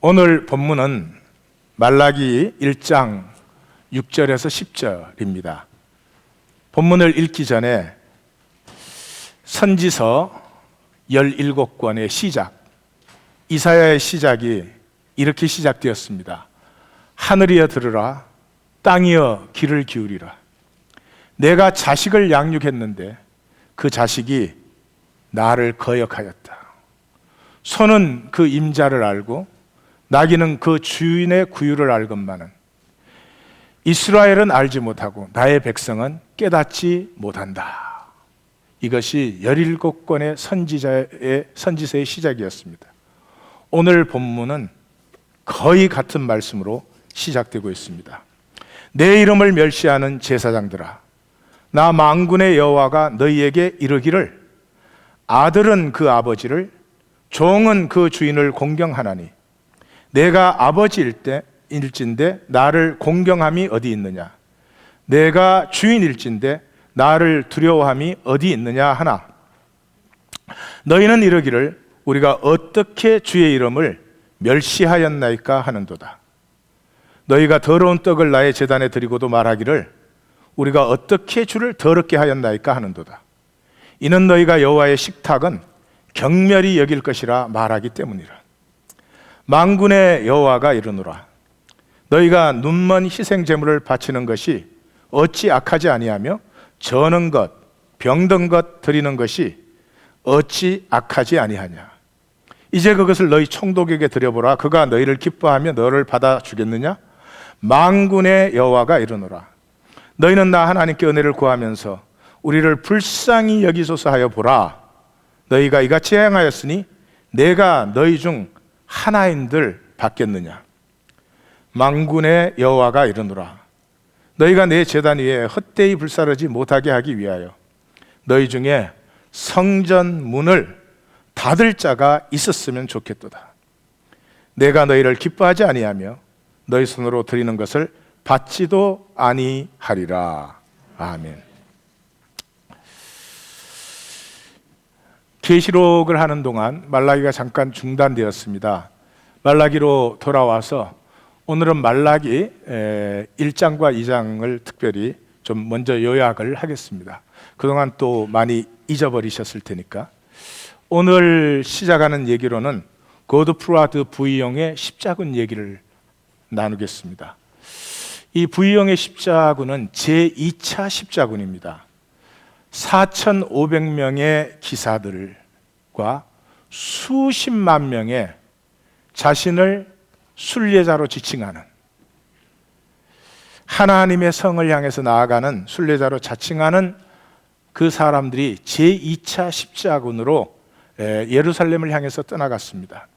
오늘 본문은 말라기 1장 6절에서 10절입니다. 본문을 읽기 전에 선지서 17권의 시작, 이사야의 시작이 이렇게 시작되었습니다. 하늘이여 들으라, 땅이여 귀를 기울이라. 내가 자식을 양육했는데 그 자식이 나를 거역하였다. 소는 그 임자를 알고 나귀는 그 주인의 구유를 알건만은 이스라엘은 알지 못하고 나의 백성은 깨닫지 못한다. 이것이 17권의 선지서의 시작이었습니다. 오늘 본문은 거의 같은 말씀으로 시작되고 있습니다. 내 이름을 멸시하는 제사장들아, 나 만군의 여호와가 너희에게 이르기를 아들은 그 아버지를, 종은 그 주인을 공경하나니 내가 아버지일진데 나를 공경함이 어디 있느냐? 내가 주인일진데 나를 두려워함이 어디 있느냐 하나? 너희는 이르기를 우리가 어떻게 주의 이름을 멸시하였나이까 하는도다. 너희가 더러운 떡을 나의 제단에 드리고도 말하기를 우리가 어떻게 주를 더럽게 하였나이까 하는도다. 이는 너희가 여호와의 식탁은 경멸히 여길 것이라 말하기 때문이라. 만군의 여호와가 이르노라, 너희가 눈먼 희생 제물을 바치는 것이 어찌 악하지 아니하며 저는 것, 병든 것 드리는 것이 어찌 악하지 아니하냐? 이제 그것을 너희 총독에게 드려보라. 그가 너희를 기뻐하며 너를 받아주겠느냐? 만군의 여호와가 이르노라, 너희는 나 하나님께 은혜를 구하면서 우리를 불쌍히 여기소서 하여 보라. 너희가 이같이 행하였으니 내가 너희 중 하나인들 받겠느냐? 만군의 여호와가 이르노라, 너희가 내 제단 위에 헛되이 불사르지 못하게 하기 위하여 너희 중에 성전 문을 닫을 자가 있었으면 좋겠도다. 내가 너희를 기뻐하지 아니하며 너희 손으로 드리는 것을 받지도 아니하리라. 아멘. 계시록을 하는 동안 말라기가 잠깐 중단되었습니다. 말라기로 돌아와서 오늘은 말라기 1장과 2장을 특별히 좀 먼저 요약을 하겠습니다. 그동안 또 많이 잊어버리셨을 테니까. 오늘 시작하는 얘기로는 고드프라드 부의용의 십자군 얘기를 나누겠습니다. 이 부의용의 십자군은 제2차 십자군입니다. 4,500명의 기사들과 수십만 명의 자신을 순례자로 지칭하는, 하나님의 성을 향해서 나아가는 순례자로 자칭하는 그 사람들이 제2차 십자군으로 예루살렘을 향해서 떠나갔습니다.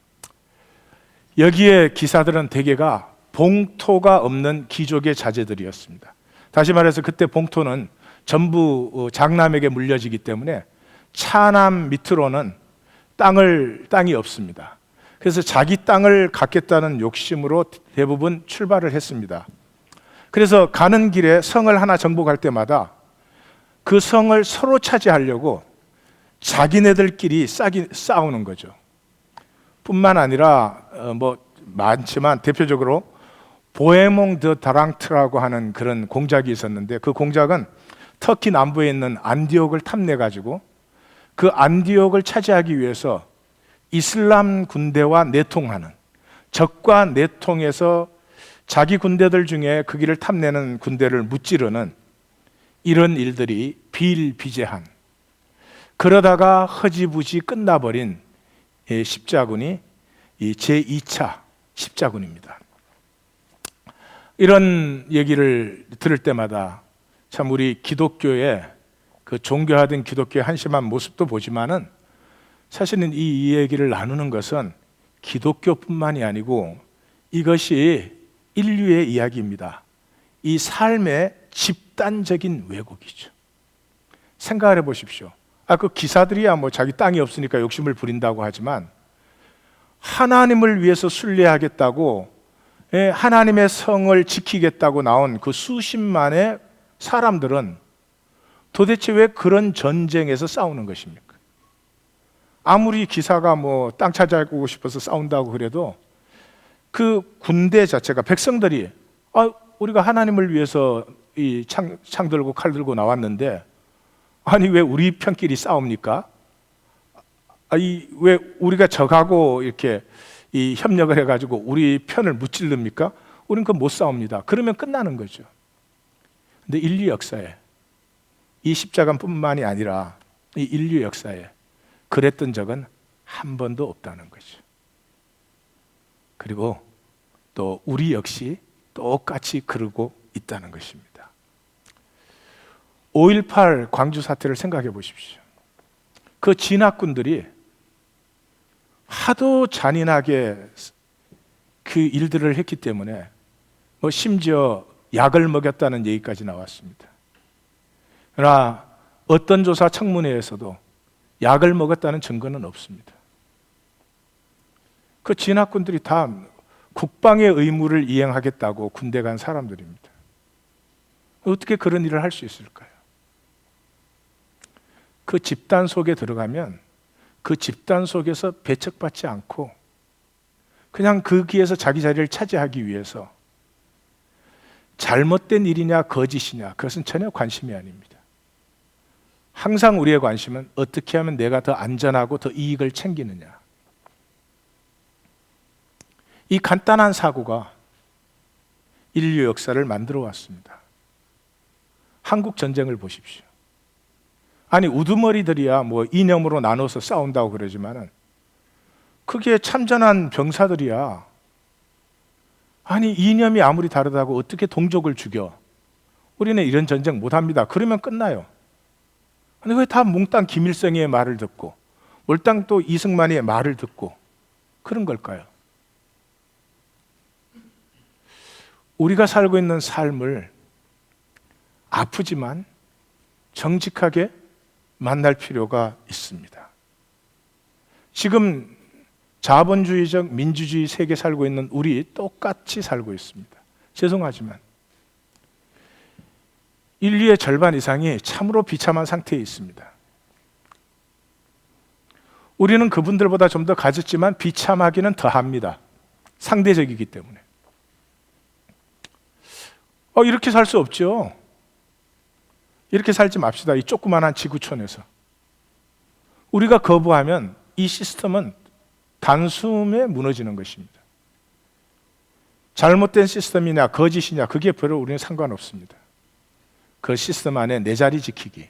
여기에 기사들은 대개가 봉토가 없는 귀족의 자제들이었습니다. 다시 말해서 그때 봉토는 전부 장남에게 물려지기 때문에 차남 밑으로는 땅이 없습니다. 그래서 자기 땅을 갖겠다는 욕심으로 대부분 출발을 했습니다. 그래서 가는 길에 성을 하나 정복할 때마다 그 성을 서로 차지하려고 자기네들끼리 싸우는 거죠. 뿐만 아니라 많지만 대표적으로 보헤몽 드 다랑트라고 하는 그런 공작이 있었는데, 그 공작은 터키 남부에 있는 안디옥을 탐내가지고 그 안디옥을 차지하기 위해서 이슬람 군대와 내통하는, 적과 내통해서 자기 군대들 중에 그 길을 탐내는 군대를 무찌르는 이런 일들이 비일비재한, 그러다가 허지부지 끝나버린 십자군이 이 제2차 십자군입니다. 이런 얘기를 들을 때마다 참 우리 기독교의 그 종교화된 기독교의 한심한 모습도 보지만은, 사실은 이 얘기를 나누는 것은 기독교뿐만이 아니고 이것이 인류의 이야기입니다. 이 삶의 집단적인 왜곡이죠. 생각을 해보십시오. 그 기사들이야 자기 땅이 없으니까 욕심을 부린다고 하지만, 하나님을 위해서 순례하겠다고, 하나님의 성을 지키겠다고 나온 그 수십만의 사람들은 도대체 왜 그런 전쟁에서 싸우는 것입니까? 아무리 기사가 땅 차지하고 싶어서 싸운다고 그래도 그 군대 자체가 백성들이 우리가 하나님을 위해서 이 창 들고 칼 들고 나왔는데 아니 왜 우리 편끼리 싸웁니까? 왜 우리가 적하고 이렇게 이 협력을 해가지고 우리 편을 무찔릅니까? 우리는 그 못 싸웁니다. 그러면 끝나는 거죠. 근데 인류 역사에 이 십자가뿐만이 아니라 이 인류 역사에 그랬던 적은 한 번도 없다는 거죠. 그리고 또 우리 역시 똑같이 그러고 있다는 것입니다. 5.18 광주 사태를 생각해 보십시오. 그 진압군들이 하도 잔인하게 그 일들을 했기 때문에 심지어 약을 먹였다는 얘기까지 나왔습니다. 그러나 어떤 조사 청문회에서도 약을 먹었다는 증거는 없습니다. 그 진압군들이 다 국방의 의무를 이행하겠다고 군대 간 사람들입니다. 어떻게 그런 일을 할 수 있을까요? 그 집단 속에 들어가면 그 집단 속에서 배척받지 않고 그냥 거기에서 자기 자리를 차지하기 위해서 잘못된 일이냐 거짓이냐 그것은 전혀 관심이 아닙니다. 항상 우리의 관심은 어떻게 하면 내가 더 안전하고 더 이익을 챙기느냐. 이 간단한 사고가 인류 역사를 만들어 왔습니다. 한국 전쟁을 보십시오. 아니 우두머리들이야 이념으로 나눠서 싸운다고 그러지만은 그게 참전한 병사들이야. 아니 이념이 아무리 다르다고 어떻게 동족을 죽여? 우리는 이런 전쟁 못합니다. 그러면 끝나요. 아니 왜 다 몽땅 김일성의 말을 듣고 몰땅 또 이승만의 말을 듣고 그런 걸까요? 우리가 살고 있는 삶을 아프지만 정직하게 만날 필요가 있습니다. 지금 자본주의적 민주주의 세계에 살고 있는 우리 똑같이 살고 있습니다. 죄송하지만 인류의 절반 이상이 참으로 비참한 상태에 있습니다. 우리는 그분들보다 좀 더 가졌지만 비참하기는 더합니다. 상대적이기 때문에. 이렇게 살 수 없죠. 이렇게 살지 맙시다. 이 조그만한 지구촌에서. 우리가 거부하면 이 시스템은 단숨에 무너지는 것입니다. 잘못된 시스템이냐 거짓이냐 그게 별로 우리는 상관없습니다. 그 시스템 안에 내 자리 지키기,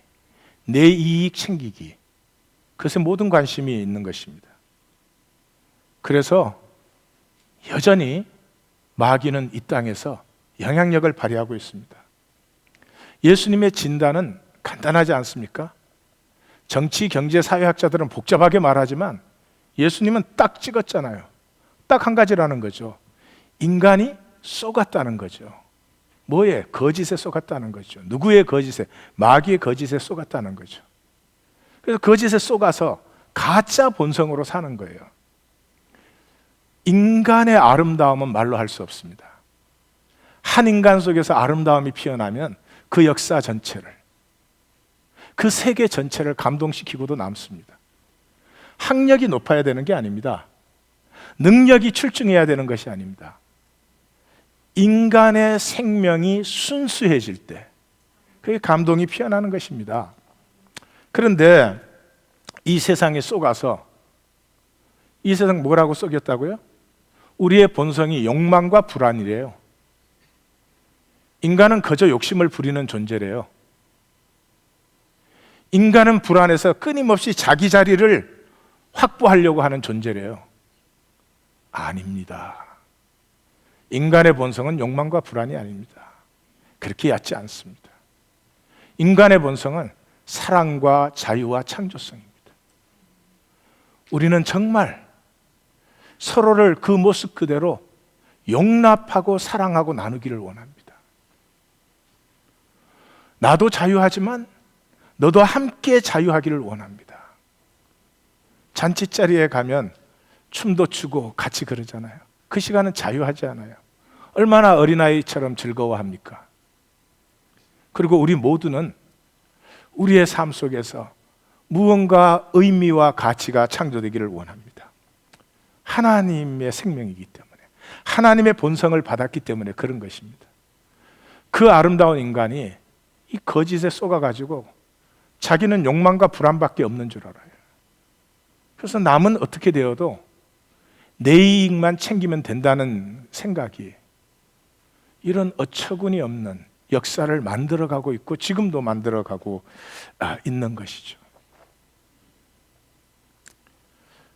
내 이익 챙기기, 그것에 모든 관심이 있는 것입니다. 그래서 여전히 마귀는 이 땅에서 영향력을 발휘하고 있습니다. 예수님의 진단은 간단하지 않습니까? 정치, 경제, 사회학자들은 복잡하게 말하지만 예수님은 딱 찍었잖아요. 딱 한 가지라는 거죠. 인간이 속았다는 거죠. 뭐에? 거짓에 속았다는 거죠. 누구의 거짓에? 마귀의 거짓에 속았다는 거죠. 그래서 거짓에 속아서 가짜 본성으로 사는 거예요. 인간의 아름다움은 말로 할 수 없습니다. 한 인간 속에서 아름다움이 피어나면 그 역사 전체를, 그 세계 전체를 감동시키고도 남습니다. 학력이 높아야 되는 게 아닙니다. 능력이 출중해야 되는 것이 아닙니다. 인간의 생명이 순수해질 때 그게 감동이 피어나는 것입니다. 그런데 이 세상에 속아서, 이 세상 뭐라고 속였다고요? 우리의 본성이 욕망과 불안이래요. 인간은 그저 욕심을 부리는 존재래요. 인간은 불안해서 끊임없이 자기 자리를 확보하려고 하는 존재래요. 아닙니다. 인간의 본성은 욕망과 불안이 아닙니다. 그렇게 얕지 않습니다. 인간의 본성은 사랑과 자유와 창조성입니다. 우리는 정말 서로를 그 모습 그대로 용납하고 사랑하고 나누기를 원합니다. 나도 자유하지만 너도 함께 자유하기를 원합니다. 잔치자리에 가면 춤도 추고 같이 그러잖아요. 그 시간은 자유하지 않아요. 얼마나 어린아이처럼 즐거워합니까? 그리고 우리 모두는 우리의 삶 속에서 무언가 의미와 가치가 창조되기를 원합니다. 하나님의 생명이기 때문에, 하나님의 본성을 받았기 때문에 그런 것입니다. 그 아름다운 인간이 이 거짓에 속아가지고 자기는 욕망과 불안밖에 없는 줄 알아요. 그래서 남은 어떻게 되어도 내 이익만 챙기면 된다는 생각이 이런 어처구니 없는 역사를 만들어가고 있고 지금도 만들어가고 있는 것이죠.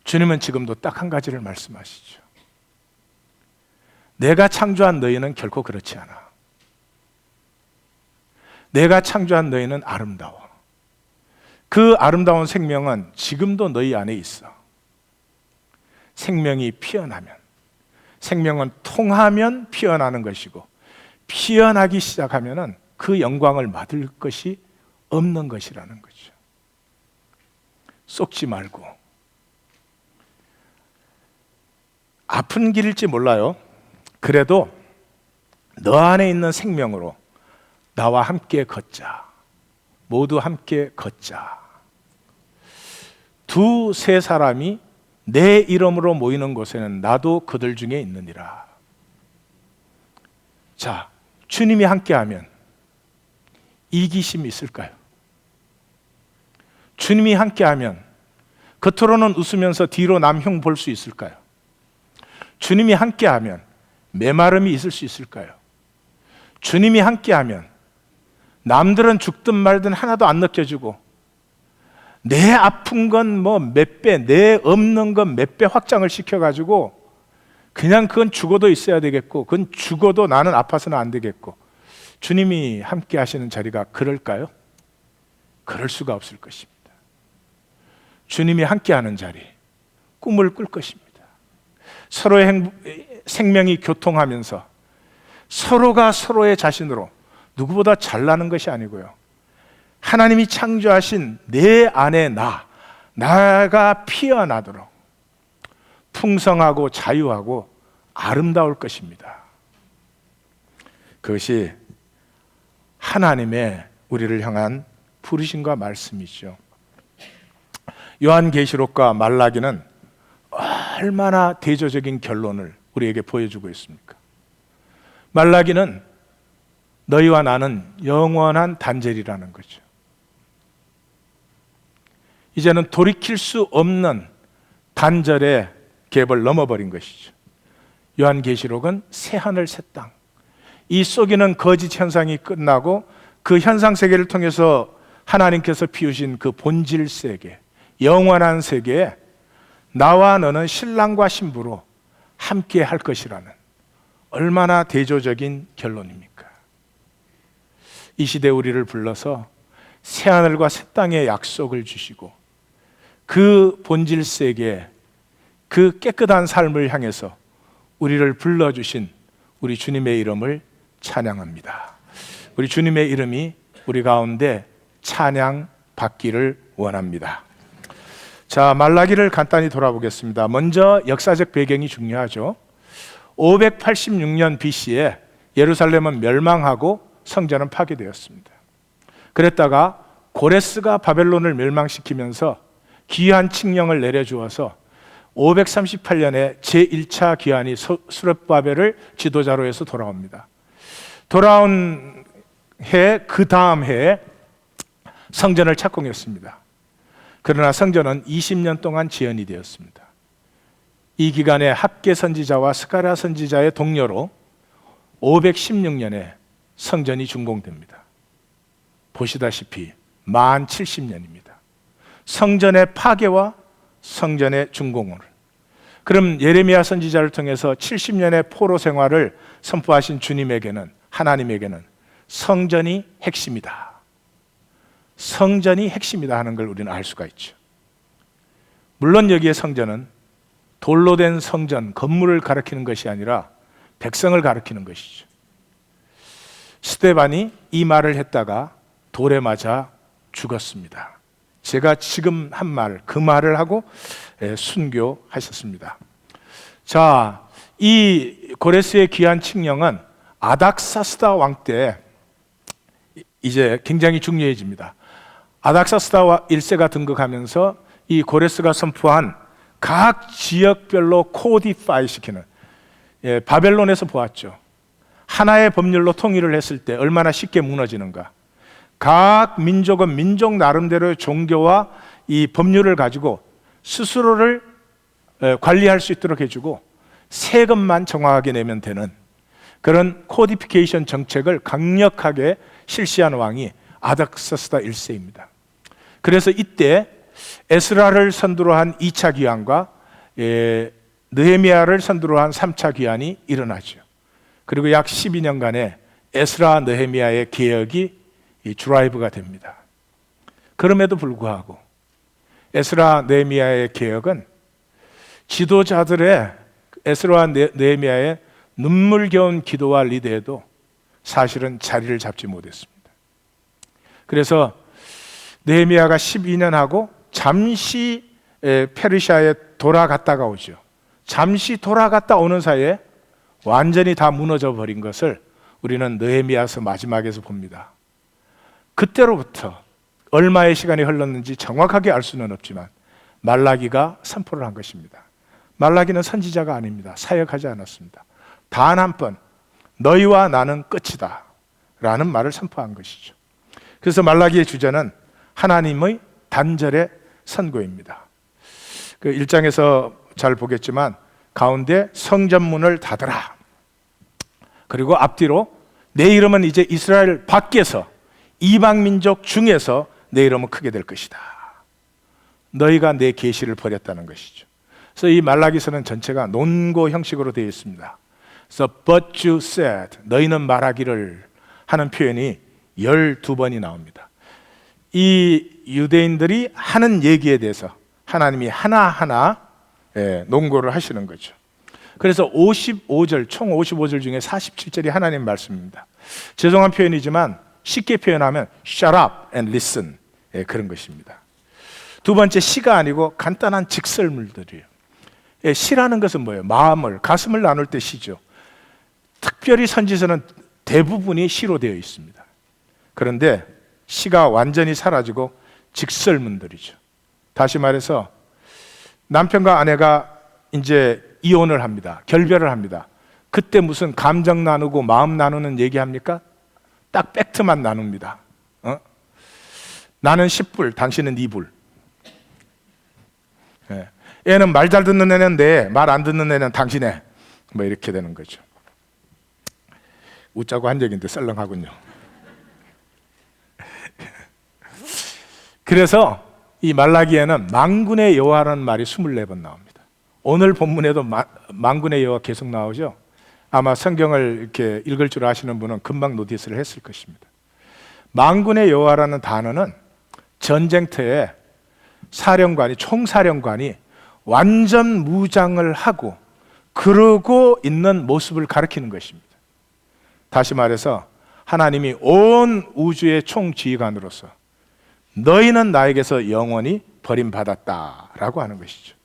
주님은 지금도 딱 한 가지를 말씀하시죠. 내가 창조한 너희는 결코 그렇지 않아. 내가 창조한 너희는 아름다워. 그 아름다운 생명은 지금도 너희 안에 있어. 생명이 피어나면, 생명은 통하면 피어나는 것이고, 피어나기 시작하면 그 영광을 맡을 것이 없는 것이라는 거죠. 속지 말고. 아픈 길일지 몰라요. 그래도 너 안에 있는 생명으로 나와 함께 걷자. 모두 함께 걷자. 두세 사람이 내 이름으로 모이는 곳에는 나도 그들 중에 있느니라. 자, 주님이 함께하면 이기심이 있을까요? 주님이 함께하면 겉으로는 웃으면서 뒤로 남형 볼 수 있을까요? 주님이 함께하면 메마름이 있을 수 있을까요? 주님이 함께하면 남들은 죽든 말든 하나도 안 느껴지고 내 아픈 건 뭐 몇 배, 내 없는 건 몇 배 확장을 시켜가지고 그냥 그건 죽어도 있어야 되겠고 그건 죽어도 나는 아파서는 안 되겠고 주님이 함께 하시는 자리가 그럴까요? 그럴 수가 없을 것입니다. 주님이 함께하는 자리, 꿈을 꿀 것입니다. 서로의 생명이 교통하면서 서로가 서로의 자신으로 누구보다 잘나는 것이 아니고요. 하나님이 창조하신 내 안에 나가 피어나도록 풍성하고 자유하고 아름다울 것입니다. 그것이 하나님의 우리를 향한 부르심과 말씀이죠. 요한계시록과 말라기는 얼마나 대조적인 결론을 우리에게 보여주고 있습니까? 말라기는 너희와 나는 영원한 단절이라는 거죠. 이제는 돌이킬 수 없는 단절의 갭을 넘어버린 것이죠. 요한계시록은 새하늘 새 땅, 이 속이는 거짓 현상이 끝나고 그 현상 세계를 통해서 하나님께서 피우신 그 본질 세계, 영원한 세계에 나와 너는 신랑과 신부로 함께 할 것이라는 얼마나 대조적인 결론입니까? 이 시대 우리를 불러서 새하늘과 새 땅의 약속을 주시고 그 본질 세계, 그 깨끗한 삶을 향해서 우리를 불러주신 우리 주님의 이름을 찬양합니다. 우리 주님의 이름이 우리 가운데 찬양 받기를 원합니다. 자, 말라기를 간단히 돌아보겠습니다. 먼저 역사적 배경이 중요하죠. 586년 BC에 예루살렘은 멸망하고 성전은 파괴되었습니다. 그랬다가 고레스가 바벨론을 멸망시키면서 귀환 칙령을 내려주어서 538년에 제1차 귀환이 수렙바벨을 지도자로 해서 돌아옵니다. 돌아온 해, 그 다음 해에 성전을 착공했습니다. 그러나 성전은 20년 동안 지연이 되었습니다. 이 기간에 학계 선지자와 스가랴 선지자의 동료로 516년에 성전이 준공됩니다. 보시다시피 만 70년입니다. 성전의 파괴와 성전의 준공을. 그럼 예레미야 선지자를 통해서 70년의 포로 생활을 선포하신 주님에게는, 하나님에게는 성전이 핵심이다. 성전이 핵심이다 하는 걸 우리는 알 수가 있죠. 물론 여기에 성전은 돌로 된 성전, 건물을 가리키는 것이 아니라 백성을 가리키는 것이죠. 스데반이 이 말을 했다가 돌에 맞아 죽었습니다. 제가 지금 한 말, 그 말을 하고 순교하셨습니다. 자, 이 고레스의 귀환 칙령은 아닥사스다 왕 때 이제 굉장히 중요해집니다. 아닥사스다 1세가 등극하면서 이 고레스가 선포한 각 지역별로 코디파이 시키는, 바벨론에서 보았죠. 하나의 법률로 통일을 했을 때 얼마나 쉽게 무너지는가. 각 민족은 민족 나름대로의 종교와 이 법률을 가지고 스스로를 관리할 수 있도록 해주고 세금만 정확하게 내면 되는 그런 코디피케이션 정책을 강력하게 실시한 왕이 아닥사스다 1세입니다. 그래서 이때 에스라를 선두로 한 2차 귀환과 느헤미야를 선두로 한 3차 귀환이 일어나죠. 그리고 약 12년간의 에스라 느헤미야의 개혁이 드라이브가 됩니다. 그럼에도 불구하고 에스라 느헤미야의 개혁은 지도자들의 에스라와 느헤미야의 눈물겨운 기도와 리더에도 사실은 자리를 잡지 못했습니다. 그래서 느헤미야가 12년 하고 잠시 페르시아에 돌아갔다가 오죠. 잠시 돌아갔다 오는 사이에 완전히 다 무너져 버린 것을 우리는 느헤미야서 마지막에서 봅니다. 그때로부터 얼마의 시간이 흘렀는지 정확하게 알 수는 없지만 말라기가 선포를 한 것입니다. 말라기는 선지자가 아닙니다. 사역하지 않았습니다. 단 한 번 너희와 나는 끝이다 라는 말을 선포한 것이죠. 그래서 말라기의 주제는 하나님의 단절의 선고입니다. 그 1장에서 잘 보겠지만 가운데 성전문을 닫으라. 그리고 앞뒤로 내 이름은 이제 이스라엘 밖에서 이방 민족 중에서 내 이름은 크게 될 것이다. 너희가 내 계시를 버렸다는 것이죠. 그래서 이 말라기서는 전체가 논고 형식으로 되어 있습니다. 그래서 but you said, 너희는 말하기를 하는 표현이 12번이 나옵니다. 이 유대인들이 하는 얘기에 대해서 하나님이 하나하나 논고를 하시는 거죠. 그래서 55절, 총 55절 중에 47절이 하나님 말씀입니다. 죄송한 표현이지만 쉽게 표현하면 shut up and listen, 그런 것입니다. 두 번째, 시가 아니고 간단한 직설물들이에요. 시라는 것은 뭐예요? 마음을, 가슴을 나눌 때 시죠. 특별히 선지서는 대부분이 시로 되어 있습니다. 그런데 시가 완전히 사라지고 직설문들이죠. 다시 말해서 남편과 아내가 이제 이혼을 합니다. 결별을 합니다. 그때 무슨 감정 나누고 마음 나누는 얘기합니까? 딱 팩트만 나눕니다. 나는 10불, 당신은 2불. 애는 말 잘 듣는 애는 내, 말 안 듣는 애는 당신의. 뭐 이렇게 되는 거죠. 웃자고 한 얘기인데 썰렁하군요. 그래서 이 말라기에는 만군의 여호와라는 말이 24번 나옵니다. 오늘 본문에도 만군의 여호와 계속 나오죠. 아마 성경을 이렇게 읽을 줄 아시는 분은 금방 노티스를 했을 것입니다. 만군의 여호와라는 단어는 전쟁터에 사령관이, 총사령관이 완전 무장을 하고 그러고 있는 모습을 가리키는 것입니다. 다시 말해서 하나님이 온 우주의 총지휘관으로서 너희는 나에게서 영원히 버림받았다라고 하는 것이죠.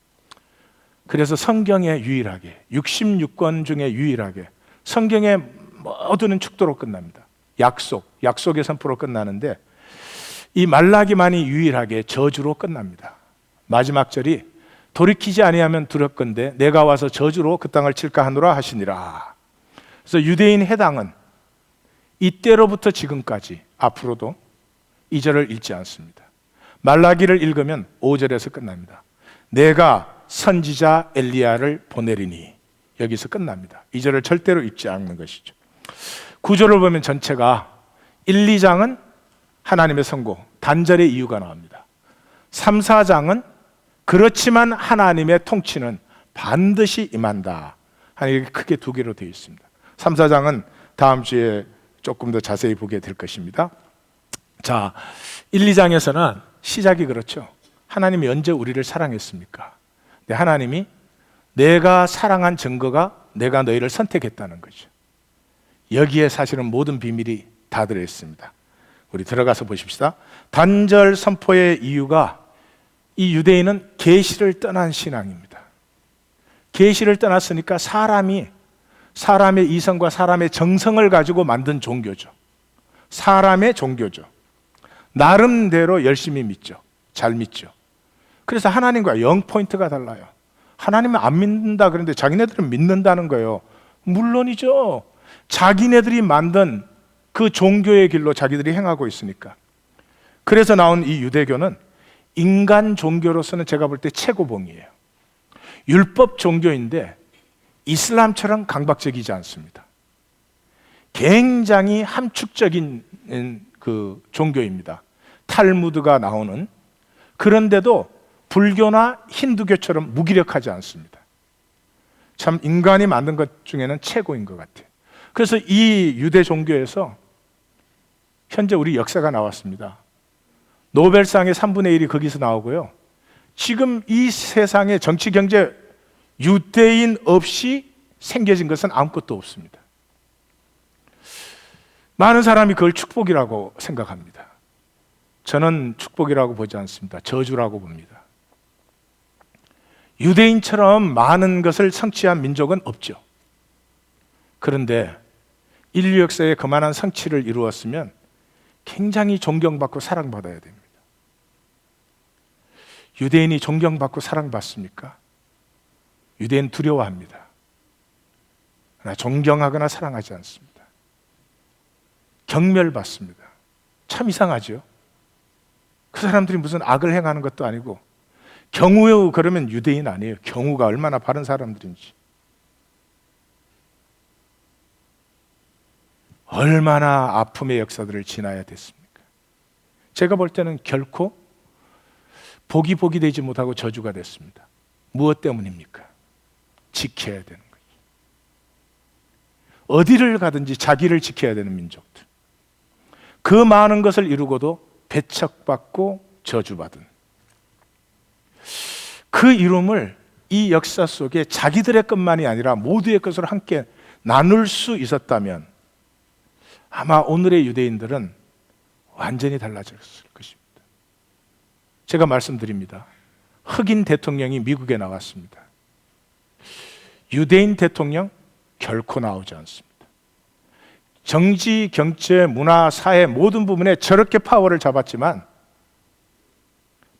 그래서 성경에 유일하게, 66권 중에 유일하게 성경의 모두는 축도로 끝납니다. 약속의 선포로 끝나는데 이 말라기만이 유일하게 저주로 끝납니다. 마지막 절이 돌이키지 아니하면 두렵건대 내가 와서 저주로 그 땅을 칠까 하노라 하시니라. 그래서 유대인 해당은 이때로부터 지금까지 앞으로도 이 절을 읽지 않습니다. 말라기를 읽으면 5절에서 끝납니다. 내가 선지자 엘리야를 보내리니, 여기서 끝납니다. 이 절을 절대로 읽지 않는 것이죠. 구절을 보면 전체가 1, 2장은 하나님의 선고, 단절의 이유가 나옵니다. 3, 4장은 그렇지만 하나님의 통치는 반드시 임한다. 이렇게 크게 두 개로 되어 있습니다. 3, 4장은 다음 주에 조금 더 자세히 보게 될 것입니다. 자, 1, 2장에서는 시작이 그렇죠. 하나님이 언제 우리를 사랑했습니까? 근데 하나님이 내가 사랑한 증거가 내가 너희를 선택했다는 거죠. 여기에 사실은 모든 비밀이 다 들어있습니다. 우리 들어가서 보십시다. 단절 선포의 이유가 이 유대인은 계시를 떠난 신앙입니다. 계시를 떠났으니까 사람의 이성과 사람의 정성을 가지고 만든 종교죠. 사람의 종교죠. 나름대로 열심히 믿죠. 잘 믿죠. 그래서 하나님과 0포인트가 달라요. 하나님은 안 믿는다 그러는데 자기네들은 믿는다는 거예요. 물론이죠. 자기네들이 만든 그 종교의 길로 자기들이 행하고 있으니까. 그래서 나온 이 유대교는 인간 종교로서는 제가 볼 때 최고봉이에요. 율법 종교인데 이슬람처럼 강박적이지 않습니다. 굉장히 함축적인 그 종교입니다. 탈무드가 나오는. 그런데도 불교나 힌두교처럼 무기력하지 않습니다. 참 인간이 만든 것 중에는 최고인 것 같아요. 그래서 이 유대 종교에서 현재 우리 역사가 나왔습니다. 노벨상의 3분의 1이 거기서 나오고요. 지금 이 세상에 정치, 경제, 유대인 없이 생겨진 것은 아무것도 없습니다. 많은 사람이 그걸 축복이라고 생각합니다. 저는 축복이라고 보지 않습니다. 저주라고 봅니다. 유대인처럼 많은 것을 성취한 민족은 없죠. 그런데 인류 역사에 그만한 성취를 이루었으면 굉장히 존경받고 사랑받아야 됩니다. 유대인이 존경받고 사랑받습니까? 유대인 두려워합니다. 그러나 존경하거나 사랑하지 않습니다. 경멸받습니다. 참 이상하죠? 그 사람들이 무슨 악을 행하는 것도 아니고, 경우 그러면 유대인 아니에요. 경우가 얼마나 바른 사람들인지. 얼마나 아픔의 역사들을 지나야 됐습니까? 제가 볼 때는 결코 복이 되지 못하고 저주가 됐습니다. 무엇 때문입니까? 지켜야 되는 거죠. 어디를 가든지 자기를 지켜야 되는 민족들. 그 많은 것을 이루고도 배척받고 저주받은 그 이름을 이 역사 속에 자기들의 것만이 아니라 모두의 것으로 함께 나눌 수 있었다면 아마 오늘의 유대인들은 완전히 달라졌을 것입니다. 제가 말씀드립니다. 흑인 대통령이 미국에 나왔습니다. 유대인 대통령 결코 나오지 않습니다. 정치, 경제, 문화, 사회 모든 부분에 저렇게 파워를 잡았지만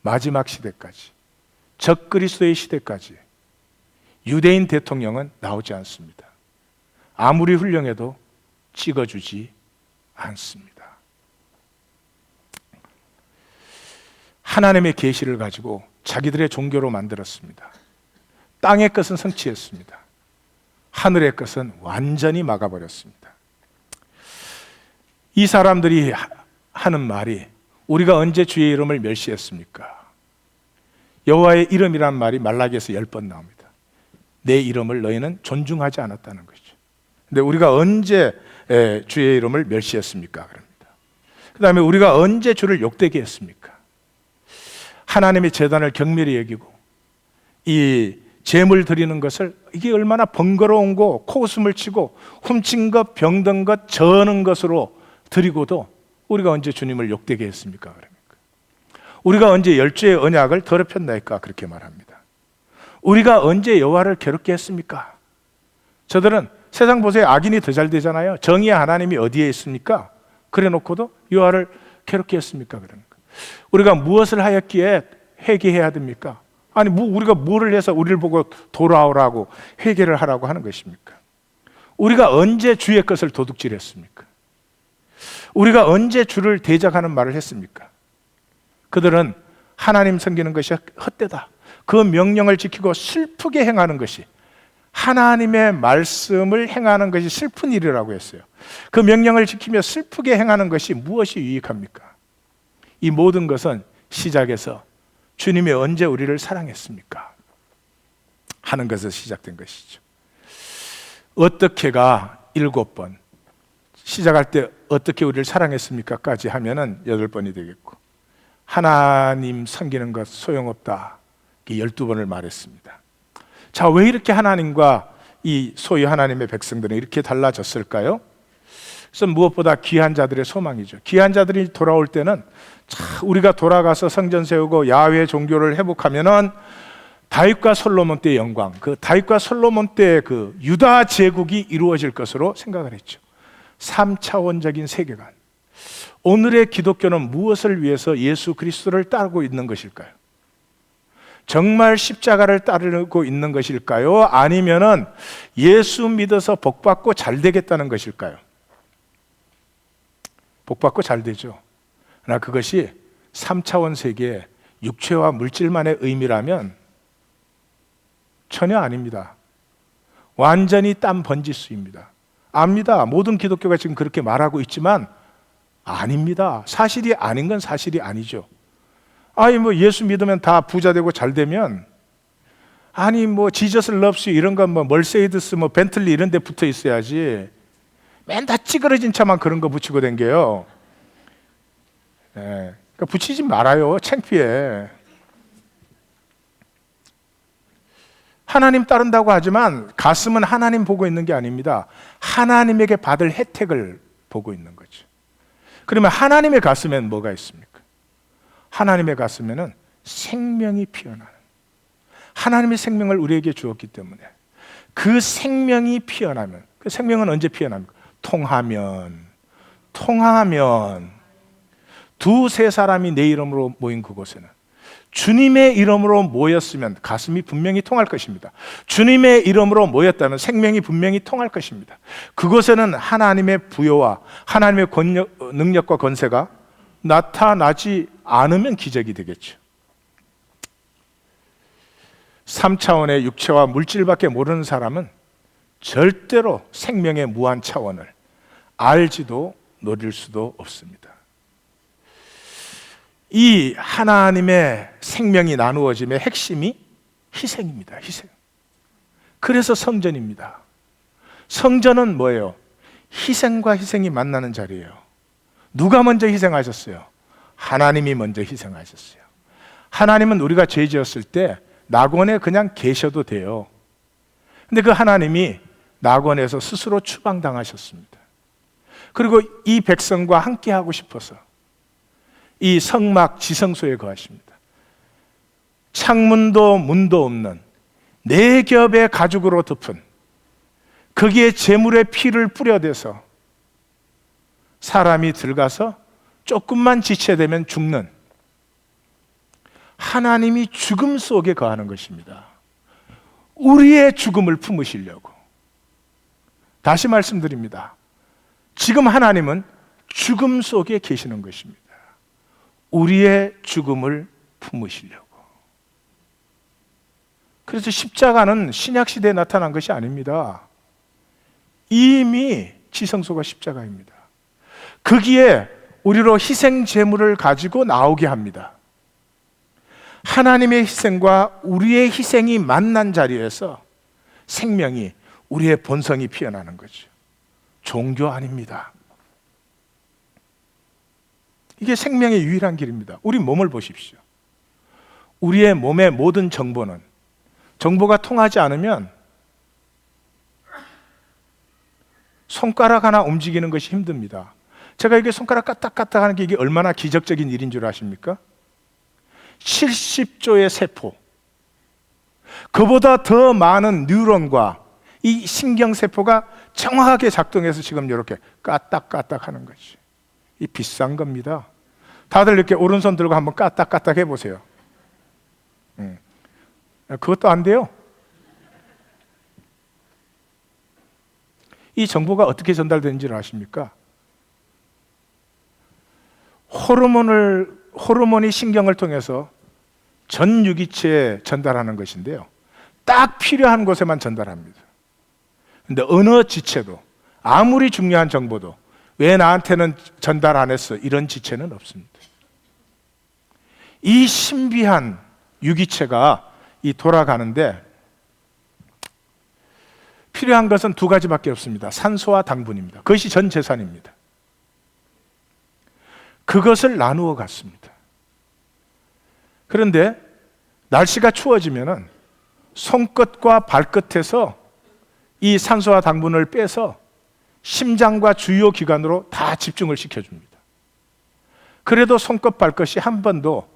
마지막 시대까지, 적그리스도의 시대까지 유대인 대통령은 나오지 않습니다. 아무리 훌륭해도 찍어주지 않습니다. 하나님의 계시를 가지고 자기들의 종교로 만들었습니다. 땅의 것은 성취했습니다. 하늘의 것은 완전히 막아버렸습니다. 이 사람들이 하는 말이, 우리가 언제 주의 이름을 멸시했습니까? 여호와의 이름이란 말이 말라기에서 10번 나옵니다. 내 이름을 너희는 존중하지 않았다는 것이죠. 근데 우리가 언제 주의 이름을 멸시했습니까? 그럽니다. 그 다음에 우리가 언제 주를 욕되게 했습니까? 하나님의 제단을 경멸히 여기고 이 제물 드리는 것을, 이게 얼마나 번거로운 거, 코웃음을 치고 훔친 것, 병든 것, 저는 것으로 드리고도 우리가 언제 주님을 욕되게 했습니까? 그러니까 우리가 언제 열주의 언약을 더럽혔나이까? 그렇게 말합니다. 우리가 언제 여호와를 괴롭게 했습니까? 저들은 세상 보세요. 악인이 더 잘 되잖아요. 정의의 하나님이 어디에 있습니까? 그래 놓고도 여호와를 괴롭게 했습니까? 그러니까 우리가 무엇을 하였기에 회개해야 됩니까? 아니, 우리가 뭐를 해서 우리를 보고 돌아오라고 회개를 하라고 하는 것입니까? 우리가 언제 주의 것을 도둑질했습니까? 우리가 언제 주를 대적하는 말을 했습니까? 그들은 하나님 섬기는 것이 헛되다, 그 명령을 지키고 슬프게 행하는 것이, 하나님의 말씀을 행하는 것이 슬픈 일이라고 했어요. 그 명령을 지키며 슬프게 행하는 것이 무엇이 유익합니까? 이 모든 것은 시작에서 주님이 언제 우리를 사랑했습니까? 하는 것에서 시작된 것이죠. 어떻게가 7번, 시작할 때 어떻게 우리를 사랑했습니까? 까지 하면은 8번이 되겠고, 하나님 섬기는 것 소용없다, 12번을 말했습니다. 자, 왜 이렇게 하나님과 이 소위 하나님의 백성들은 이렇게 달라졌을까요? 그래서 무엇보다 귀한 자들의 소망이죠. 귀한 자들이 돌아올 때는, 자, 우리가 돌아가서 성전 세우고 야훼 종교를 회복하면은 다윗과 솔로몬 때의 영광, 그 다윗과 솔로몬 때의 그 유다 제국이 이루어질 것으로 생각을 했죠. 3차원적인 세계관. 오늘의 기독교는 무엇을 위해서 예수 그리스도를 따르고 있는 것일까요? 정말 십자가를 따르고 있는 것일까요? 아니면은 예수 믿어서 복받고 잘 되겠다는 것일까요? 복받고 잘 되죠. 그러나 그것이 3차원 세계의 육체와 물질만의 의미라면 전혀 아닙니다. 완전히 딴 번지수입니다. 압니다. 모든 기독교가 지금 그렇게 말하고 있지만 아닙니다. 사실이 아닌 건 사실이 아니죠. 아니 뭐 예수 믿으면 다 부자 되고 잘 되면, 아니 뭐 지저스 럽스 이런 건 뭐 멀세이드스 뭐 벤틀리 이런 데 붙어 있어야지 맨 다 찌그러진 차만 그런 거 붙이고 댕겨요. 그러니까 붙이지 말아요. 창피해. 하나님 따른다고 하지만 가슴은 하나님 보고 있는 게 아닙니다. 하나님에게 받을 혜택을 보고 있는 거죠. 그러면 하나님의 가슴엔 뭐가 있습니까? 하나님의 가슴에는 생명이 피어나는, 하나님의 생명을 우리에게 주었기 때문에 그 생명이 피어나면, 그 생명은 언제 피어납니까? 통하면 두세 사람이 내 이름으로 모인 그곳에는, 주님의 이름으로 모였으면 가슴이 분명히 통할 것입니다. 주님의 이름으로 모였다면 생명이 분명히 통할 것입니다. 그곳에는 하나님의 부여와 하나님의 능력과 권세가 나타나지 않으면 기적이 되겠죠. 3차원의 육체와 물질밖에 모르는 사람은 절대로 생명의 무한 차원을 알지도 누릴 수도 없습니다. 이 하나님의 생명이 나누어짐의 핵심이 희생입니다. 희생. 그래서 성전입니다. 성전은 뭐예요? 희생과 희생이 만나는 자리예요. 누가 먼저 희생하셨어요? 하나님이 먼저 희생하셨어요. 하나님은 우리가 죄 지었을 때 낙원에 그냥 계셔도 돼요. 근데 그 하나님이 낙원에서 스스로 추방당하셨습니다. 그리고 이 백성과 함께 하고 싶어서 이 성막 지성소에 거하십니다. 창문도 문도 없는 4겹의 가죽으로 덮은, 거기에 제물의 피를 뿌려대서 사람이 들어가서 조금만 지체되면 죽는, 하나님이 죽음 속에 거하는 것입니다. 우리의 죽음을 품으시려고. 다시 말씀드립니다. 지금 하나님은 죽음 속에 계시는 것입니다. 우리의 죽음을 품으시려고. 그래서 십자가는 신약시대에 나타난 것이 아닙니다. 이미 지성소가 십자가입니다. 거기에 우리로 희생 제물을 가지고 나오게 합니다. 하나님의 희생과 우리의 희생이 만난 자리에서 생명이, 우리의 본성이 피어나는 거죠. 종교 아닙니다. 이게 생명의 유일한 길입니다. 우리 몸을 보십시오. 우리의 몸의 모든 정보가 통하지 않으면 손가락 하나 움직이는 것이 힘듭니다. 제가 이게 손가락 까딱까딱 하는 게 이게 얼마나 기적적인 일인 줄 아십니까? 70조의 세포, 그보다 더 많은 뉴런과 이 신경세포가 정확하게 작동해서 지금 이렇게 까딱까딱 하는 거지. 이 비싼 겁니다. 다들 이렇게 오른손 들고 한번 까딱까딱 해보세요. 그것도 안 돼요. 이 정보가 어떻게 전달되는지를 아십니까? 호르몬이 신경을 통해서 전 유기체에 전달하는 것인데요, 딱 필요한 곳에만 전달합니다. 근데 어느 지체도, 아무리 중요한 정보도 왜 나한테는 전달 안 했어? 이런 지체는 없습니다. 이 신비한 유기체가 돌아가는데 필요한 것은 2가지밖에 없습니다. 산소와 당분입니다. 그것이 전 재산입니다. 그것을 나누어 갔습니다. 그런데 날씨가 추워지면은 손끝과 발끝에서 이 산소와 당분을 빼서 심장과 주요 기관으로 다 집중을 시켜줍니다. 그래도 손끝 발끝이 한 번도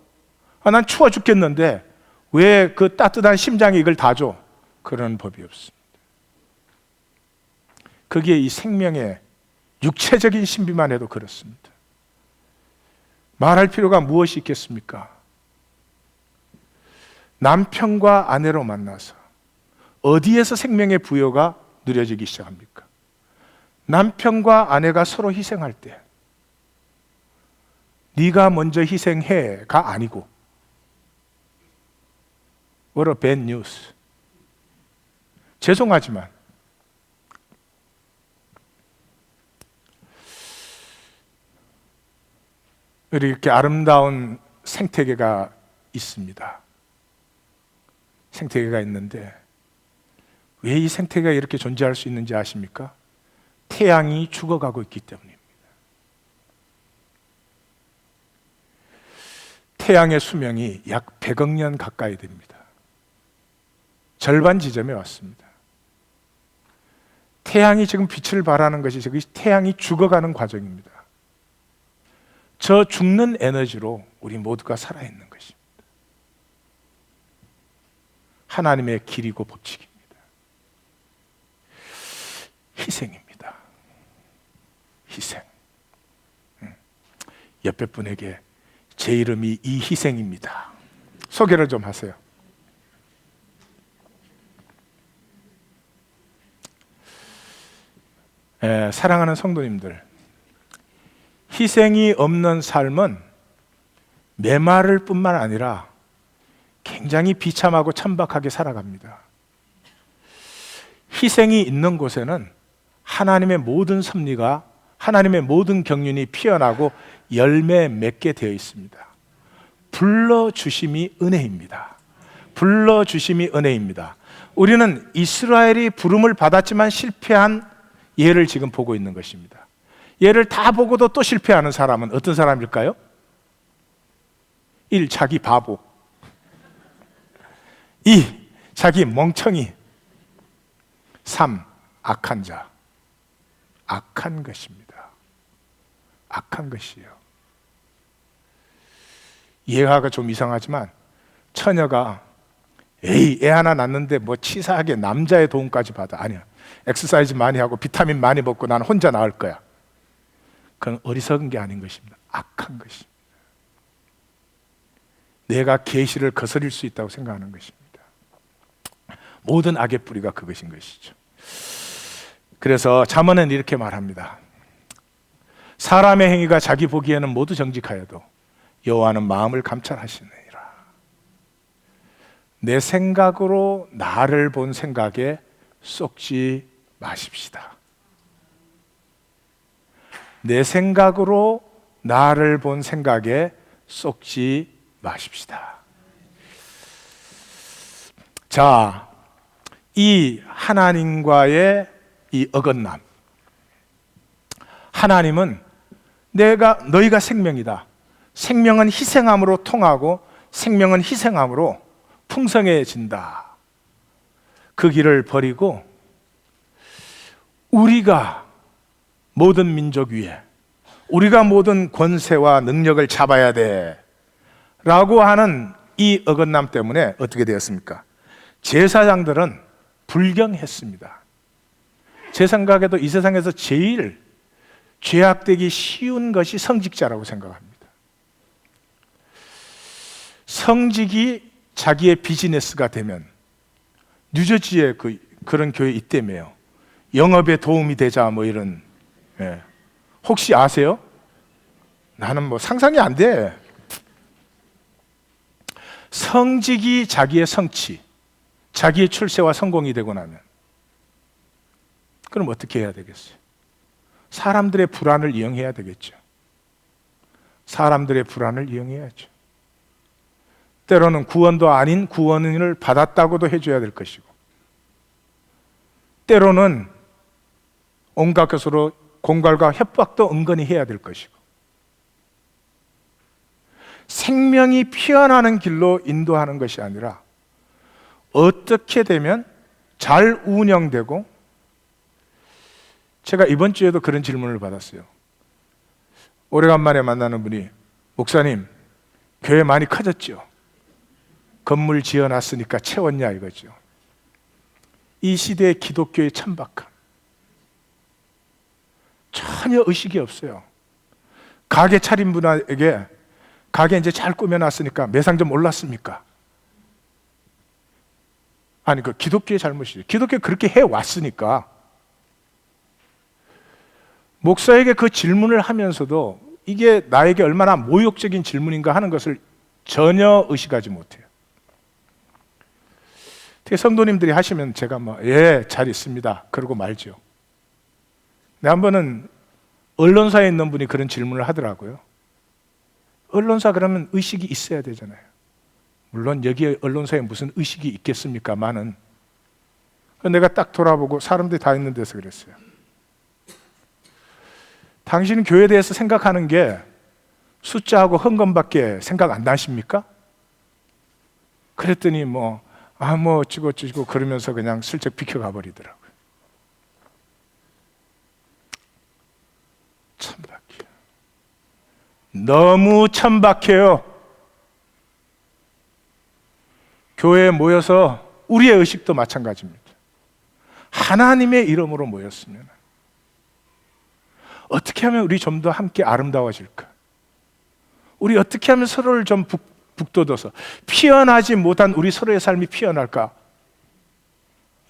난 추워 죽겠는데 왜 그 따뜻한 심장이 이걸 다 줘? 그런 법이 없습니다. 그게 이 생명의 육체적인 신비만 해도 그렇습니다. 말할 필요가 무엇이 있겠습니까? 남편과 아내로 만나서 어디에서 생명의 부여가 누려지기 시작합니까? 남편과 아내가 서로 희생할 때, 네가 먼저 희생해가 아니고, What a bad news. 죄송하지만 이렇게 아름다운 생태계가 있습니다. 생태계가 있는데 왜 이 생태계가 이렇게 존재할 수 있는지 아십니까? 태양이 죽어가고 있기 때문입니다. 태양의 수명이 약 100억 년 가까이 됩니다. 절반 지점에 왔습니다. 태양이 지금 빛을 발하는 것이 저기 태양이 죽어가는 과정입니다. 저 죽는 에너지로 우리 모두가 살아있는 것입니다. 하나님의 길이고 법칙입니다. 희생입니다. 희생. 옆에 분에게 제 이름이 이희생입니다. 소개를 좀 하세요. 사랑하는 성도님들, 희생이 없는 삶은 메마를 뿐만 아니라 굉장히 비참하고 천박하게 살아갑니다. 희생이 있는 곳에는 하나님의 모든 섭리가, 하나님의 모든 경륜이 피어나고 열매 맺게 되어 있습니다. 불러주심이 은혜입니다. 불러주심이 은혜입니다. 우리는 이스라엘이 부름을 받았지만 실패한 예를 지금 보고 있는 것입니다. 예를 다 보고도 또 실패하는 사람은 어떤 사람일까요? 1. 자기 바보. 2. 자기 멍청이. 3. 악한 자. 악한 것입니다. 악한 것이에요. 예화가 좀 이상하지만 처녀가 에이, 애 하나 낳는데 뭐 치사하게 남자의 도움까지 받아. 아니야. 엑서사이즈 많이 하고 비타민 많이 먹고 난 혼자 나을 거야. 그건 어리석은 게 아닌 것입니다. 악한 것입니다. 내가 계시를 거스릴 수 있다고 생각하는 것입니다. 모든 악의 뿌리가 그것인 것이죠. 그래서 잠언은 이렇게 말합니다. 사람의 행위가 자기 보기에는 모두 정직하여도 여호와는 마음을 감찰하시느니라. 내 생각으로 나를 본 생각에 쏙지 마십시다. 내 생각으로 나를 본 생각에 쏙지 마십시다. 자, 이 하나님과의 이 어긋남. 하나님은 너희가 생명이다. 생명은 희생함으로 통하고 생명은 희생함으로 풍성해진다. 그 길을 버리고 우리가 모든 민족 위에 우리가 모든 권세와 능력을 잡아야 돼 라고 하는 이 어긋남 때문에 어떻게 되었습니까? 제사장들은 불경했습니다. 제 생각에도 이 세상에서 제일 죄악되기 쉬운 것이 성직자라고 생각합니다. 성직이 자기의 비즈니스가 되면 뉴저지에 그런 교회 있다며요. 영업에 도움이 되자 뭐 이런. 혹시 아세요? 나는 뭐 상상이 안 돼. 성직이 자기의 성취, 자기의 출세와 성공이 되고 나면 그럼 어떻게 해야 되겠어요? 사람들의 불안을 이용해야 되겠죠. 사람들의 불안을 이용해야죠. 때로는 구원도 아닌 구원을 받았다고도 해줘야 될 것이고, 때로는 온갖 것으로 공갈과 협박도 은근히 해야 될 것이고, 생명이 피어나는 길로 인도하는 것이 아니라 어떻게 되면 잘 운영되고, 제가 이번 주에도 그런 질문을 받았어요. 오래간만에 만나는 분이, 목사님, 교회 많이 커졌죠? 건물 지어놨으니까 채웠냐 이거죠. 이 시대의 기독교의 천박함, 전혀 의식이 없어요. 가게 차린 분에게 가게 이제 잘 꾸며놨으니까 매상 좀 올랐습니까? 아니, 그 기독교의 잘못이죠. 기독교 그렇게 해왔으니까. 목사에게 그 질문을 하면서도 이게 나에게 얼마나 모욕적인 질문인가 하는 것을 전혀 의식하지 못해요. 성도님들이 하시면 제가 예, 잘 있습니다. 그러고 말죠. 근데 한 번은 언론사에 있는 분이 그런 질문을 하더라고요. 언론사 그러면 의식이 있어야 되잖아요. 물론 여기에 언론사에 무슨 의식이 있겠습니까만은, 내가 딱 돌아보고 사람들이 다 있는 데서 그랬어요. 당신은 교회에 대해서 생각하는 게 숫자하고 헌금밖에 생각 안 나십니까? 그랬더니 어찌고 그러면서 그냥 슬쩍 비켜가 버리더라고요. 천박해요. 너무 천박해요. 교회에 모여서 우리의 의식도 마찬가지입니다. 하나님의 이름으로 모였으면 어떻게 하면 우리 좀 더 함께 아름다워질까? 우리 어떻게 하면 서로를 좀 북돋워서 피어나지 못한 우리 서로의 삶이 피어날까?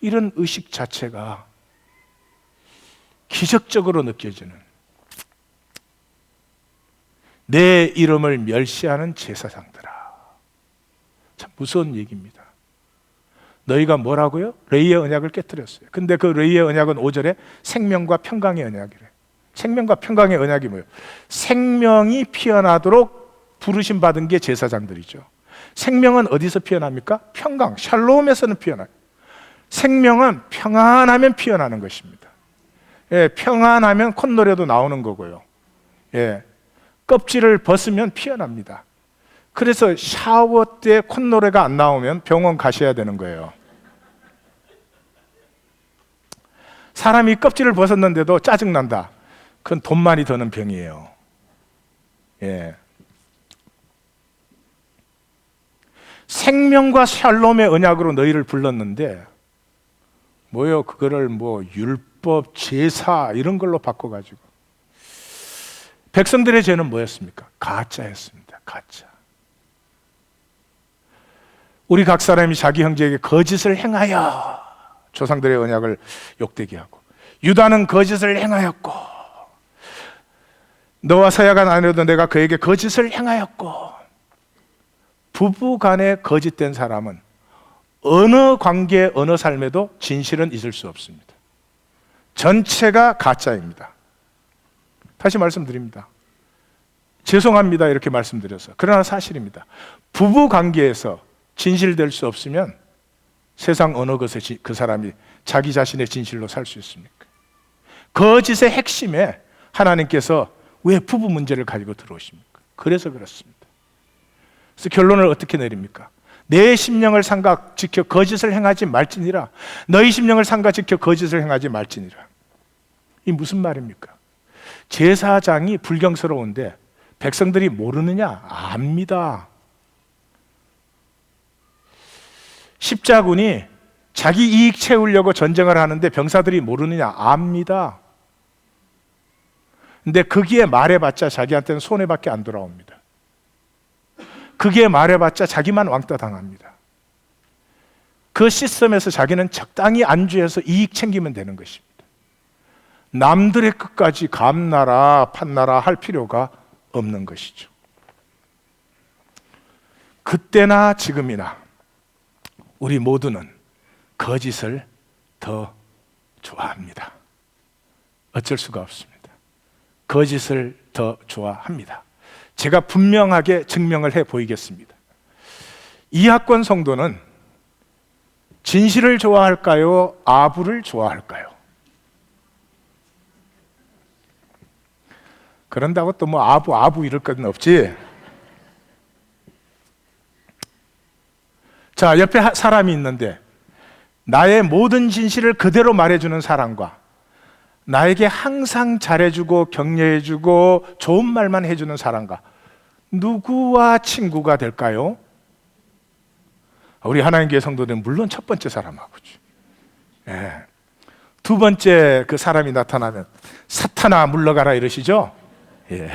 이런 의식 자체가 기적적으로 느껴지는, 내 이름을 멸시하는 제사장들아. 참 무서운 얘기입니다. 너희가 뭐라고요? 레위의 언약을 깨뜨렸어요. 근데 그 레위의 언약은 5절에 생명과 평강의 언약이래. 생명과 평강의 언약이 뭐예요? 생명이 피어나도록 부르심 받은 게 제사장들이죠. 생명은 어디서 피어납니까? 평강, 샬롬에서는 피어나요. 생명은 평안하면 피어나는 것입니다. 예, 평안하면 콧노래도 나오는 거고요. 예, 껍질을 벗으면 피어납니다. 그래서 샤워 때 콧노래가 안 나오면 병원 가셔야 되는 거예요. 사람이 껍질을 벗었는데도 짜증난다. 그건 돈 많이 드는 병이에요. 예. 생명과 샬롬의 언약으로 너희를 불렀는데 뭐요? 그거를 율법, 제사 이런 걸로 바꿔가지고. 백성들의 죄는 뭐였습니까? 가짜였습니다. 가짜. 우리 각 사람이 자기 형제에게 거짓을 행하여 조상들의 언약을 욕되게 하고, 유다는 거짓을 행하였고, 너와 서야가 아니어도 내가 그에게 거짓을 행하였고. 부부 간에 거짓된 사람은 어느 관계, 어느 삶에도 진실은 있을 수 없습니다. 전체가 가짜입니다. 다시 말씀드립니다. 죄송합니다 이렇게 말씀드려서. 그러나 사실입니다. 부부 관계에서 진실될 수 없으면 세상 어느 것에 그 사람이 자기 자신의 진실로 살 수 있습니까? 거짓의 핵심에 하나님께서 왜 부부 문제를 가지고 들어오십니까? 그래서 그렇습니다. 그래서 결론을 어떻게 내립니까? 내 심령을 삼가 지켜 거짓을 행하지 말지니라. 너희 심령을 삼가 지켜 거짓을 행하지 말지니라. 이 무슨 말입니까? 제사장이 불경스러운데 백성들이 모르느냐? 압니다. 십자군이 자기 이익 채우려고 전쟁을 하는데 병사들이 모르느냐? 압니다. 근데 거기에 말해봤자 자기한테는 손해밖에 안 돌아옵니다. 거기에 말해봤자 자기만 왕따 당합니다. 그 시스템에서 자기는 적당히 안주해서 이익 챙기면 되는 것입니다. 남들의 끝까지 감나라 판나라 할 필요가 없는 것이죠. 그때나 지금이나 우리 모두는 거짓을 더 좋아합니다. 어쩔 수가 없습니다. 거짓을 더 좋아합니다. 제가 분명하게 증명을 해 보이겠습니다. 이학권 성도는 진실을 좋아할까요? 아부를 좋아할까요? 그런다고 또 아부 이럴 건 없지. 자, 옆에 사람이 있는데 나의 모든 진실을 그대로 말해주는 사람과 나에게 항상 잘해주고 격려해주고 좋은 말만 해주는 사람과 누구와 친구가 될까요? 우리 하나님교회 성도들은 물론 첫 번째 사람하고죠. 예. 두 번째 그 사람이 나타나면 사탄아 물러가라 이러시죠? 예.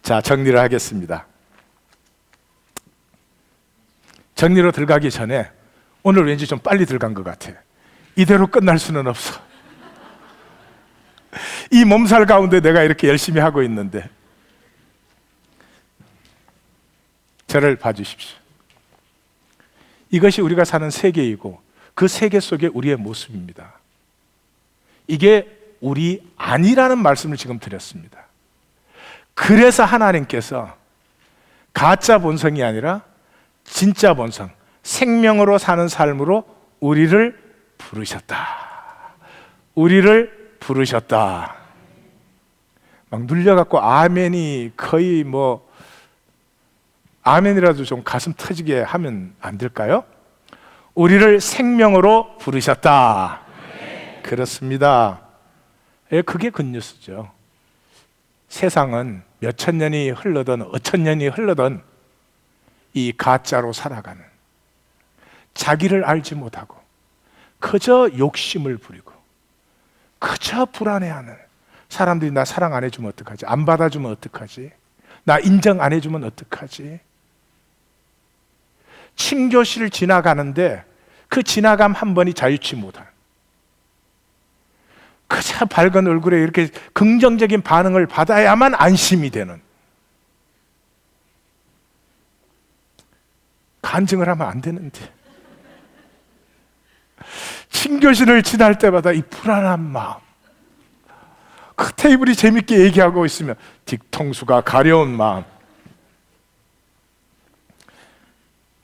자, 정리를 하겠습니다. 정리로 들어가기 전에 오늘 왠지 좀 빨리 들어간 것 같아. 이대로 끝날 수는 없어. 이 몸살 가운데 내가 이렇게 열심히 하고 있는데. 저를 봐주십시오. 이것이 우리가 사는 세계이고 그 세계 속에 우리의 모습입니다. 이게 우리 아니라는 말씀을 지금 드렸습니다. 그래서 하나님께서 가짜 본성이 아니라 진짜 본성, 생명으로 사는 삶으로 우리를 부르셨다. 우리를 부르셨다. 막 눌려갖고 아멘이 거의 뭐 아멘이라도 좀 가슴 터지게 하면 안 될까요? 우리를 생명으로 부르셨다. 그렇습니다. 그게 굿뉴스죠. 세상은 몇천 년이 흘러든 어천 년이 흘러든 이 가짜로 살아가는, 자기를 알지 못하고 그저 욕심을 부리고 그저 불안해하는 사람들이 나 사랑 안 해주면 어떡하지? 안 받아주면 어떡하지? 나 인정 안 해주면 어떡하지? 침교실을 지나가는데 그 지나감 한 번이 자유치 못한, 그저 밝은 얼굴에 이렇게 긍정적인 반응을 받아야만 안심이 되는, 간증을 하면 안 되는데 침교실을 지날 때마다 이 불안한 마음, 그 테이블이 재밌게 얘기하고 있으면 뒤통수가 가려운 마음,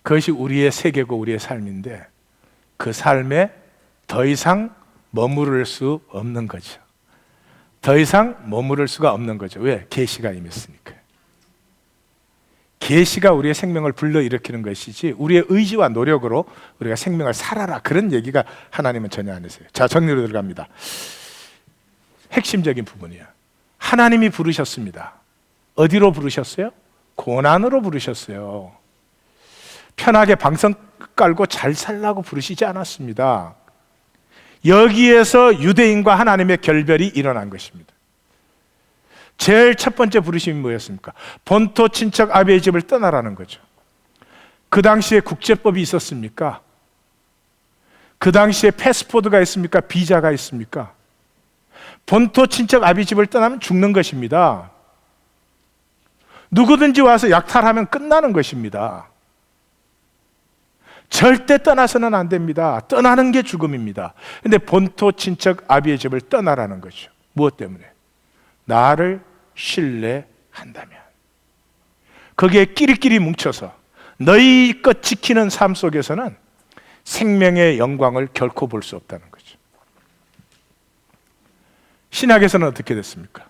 그것이 우리의 세계고 우리의 삶인데 그 삶에 더 이상 머무를 수 없는 거죠. 더 이상 머무를 수가 없는 거죠. 왜? 계시가 임했으니까. 계시가 우리의 생명을 불러일으키는 것이지 우리의 의지와 노력으로 우리가 생명을 살아라 그런 얘기가 하나님은 전혀 안 하세요. 자, 정리로 들어갑니다. 핵심적인 부분이야. 하나님이 부르셨습니다. 어디로 부르셨어요? 고난으로 부르셨어요. 편하게 방석 깔고 잘 살라고 부르시지 않았습니다. 여기에서 유대인과 하나님의 결별이 일어난 것입니다. 제일 첫 번째 부르심이 뭐였습니까? 본토 친척 아비의 집을 떠나라는 거죠. 그 당시에 국제법이 있었습니까? 그 당시에 패스포드가 있습니까? 비자가 있습니까? 본토 친척 아비 집을 떠나면 죽는 것입니다. 누구든지 와서 약탈하면 끝나는 것입니다. 절대 떠나서는 안 됩니다. 떠나는 게 죽음입니다. 근데 본토 친척 아비의 집을 떠나라는 거죠. 무엇 때문에? 나를 신뢰한다면. 거기에 끼리끼리 뭉쳐서 너희 것 지키는 삶 속에서는 생명의 영광을 결코 볼 수 없다는 거죠. 신약에서는 어떻게 됐습니까?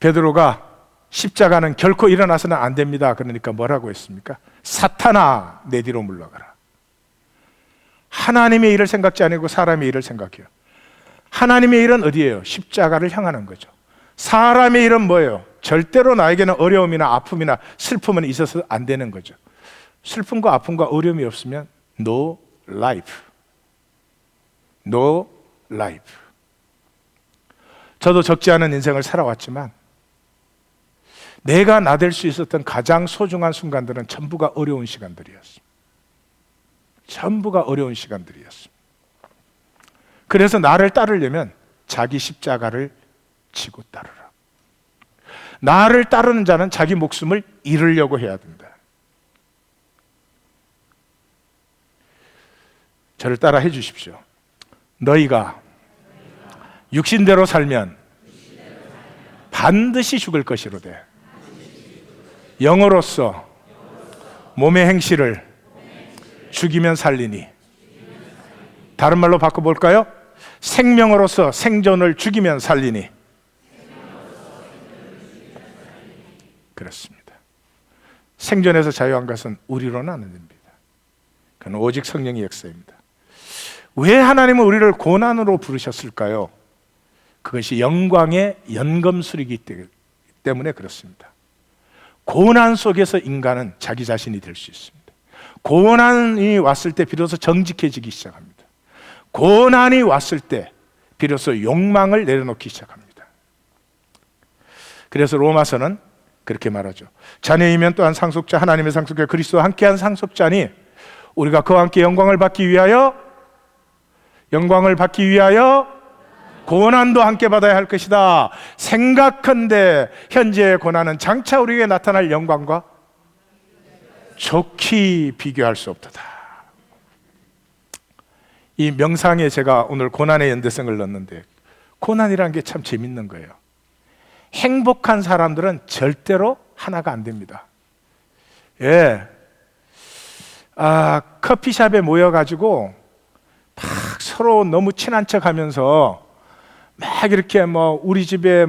베드로가 십자가는 결코 일어나서는 안 됩니다. 그러니까 뭐라고 했습니까? 사탄아, 내 뒤로 물러가라. 하나님의 일을 생각지 않고 사람의 일을 생각해요. 하나님의 일은 어디예요? 십자가를 향하는 거죠. 사람의 일은 뭐예요? 절대로 나에게는 어려움이나 아픔이나 슬픔은 있어서 안 되는 거죠. 슬픔과 아픔과 어려움이 없으면 no life. No life. 저도 적지 않은 인생을 살아왔지만 내가 나댈 수 있었던 가장 소중한 순간들은 전부가 어려운 시간들이었습니다. 전부가 어려운 시간들이었습니다. 그래서 나를 따르려면 자기 십자가를 지고 따르라. 나를 따르는 자는 자기 목숨을 잃으려고 해야 된다. 저를 따라 해 주십시오. 너희가 육신대로 살면 반드시 죽을 것이로되 영으로서 몸의 행실을 죽이면 살리니. 다른 말로 바꿔볼까요? 생명으로서 생존을 죽이면 살리니. 그렇습니다. 생존에서 자유한 것은 우리로는 안 됩니다. 그건 오직 성령의 역사입니다. 왜 하나님은 우리를 고난으로 부르셨을까요? 그것이 영광의 연금술이기 때문에 그렇습니다. 고난 속에서 인간은 자기 자신이 될 수 있습니다. 고난이 왔을 때 비로소 정직해지기 시작합니다. 고난이 왔을 때 비로소 욕망을 내려놓기 시작합니다. 그래서 로마서는 그렇게 말하죠. 자녀이면 또한 상속자, 하나님의 상속자 그리스도와 함께한 상속자니 우리가 그와 함께 영광을 받기 위하여 고난도 함께 받아야 할 것이다. 생각한데 현재의 고난은 장차 우리에게 나타날 영광과 좋게 비교할 수 없도다. 이 명상에 제가 오늘 고난의 연대성을 넣었는데, 고난이라는 게 참 재밌는 거예요. 행복한 사람들은 절대로 하나가 안 됩니다. 커피숍에 모여가지고 막 서로 너무 친한 척 하면서 막 이렇게 우리 집에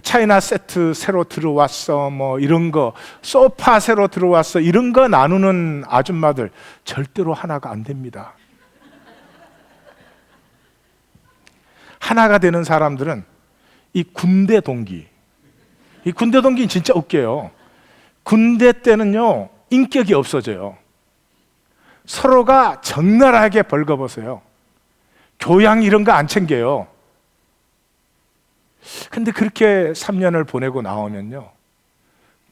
차이나 세트 새로 들어왔어, 이런 거, 소파 새로 들어왔어, 이런 거 나누는 아줌마들 절대로 하나가 안 됩니다. 하나가 되는 사람들은 이 군대 동기는 진짜 웃겨요. 군대 때는요, 인격이 없어져요. 서로가 적나라하게 벌거벗어요. 교양 이런 거 안 챙겨요. 근데 그렇게 3년을 보내고 나오면요,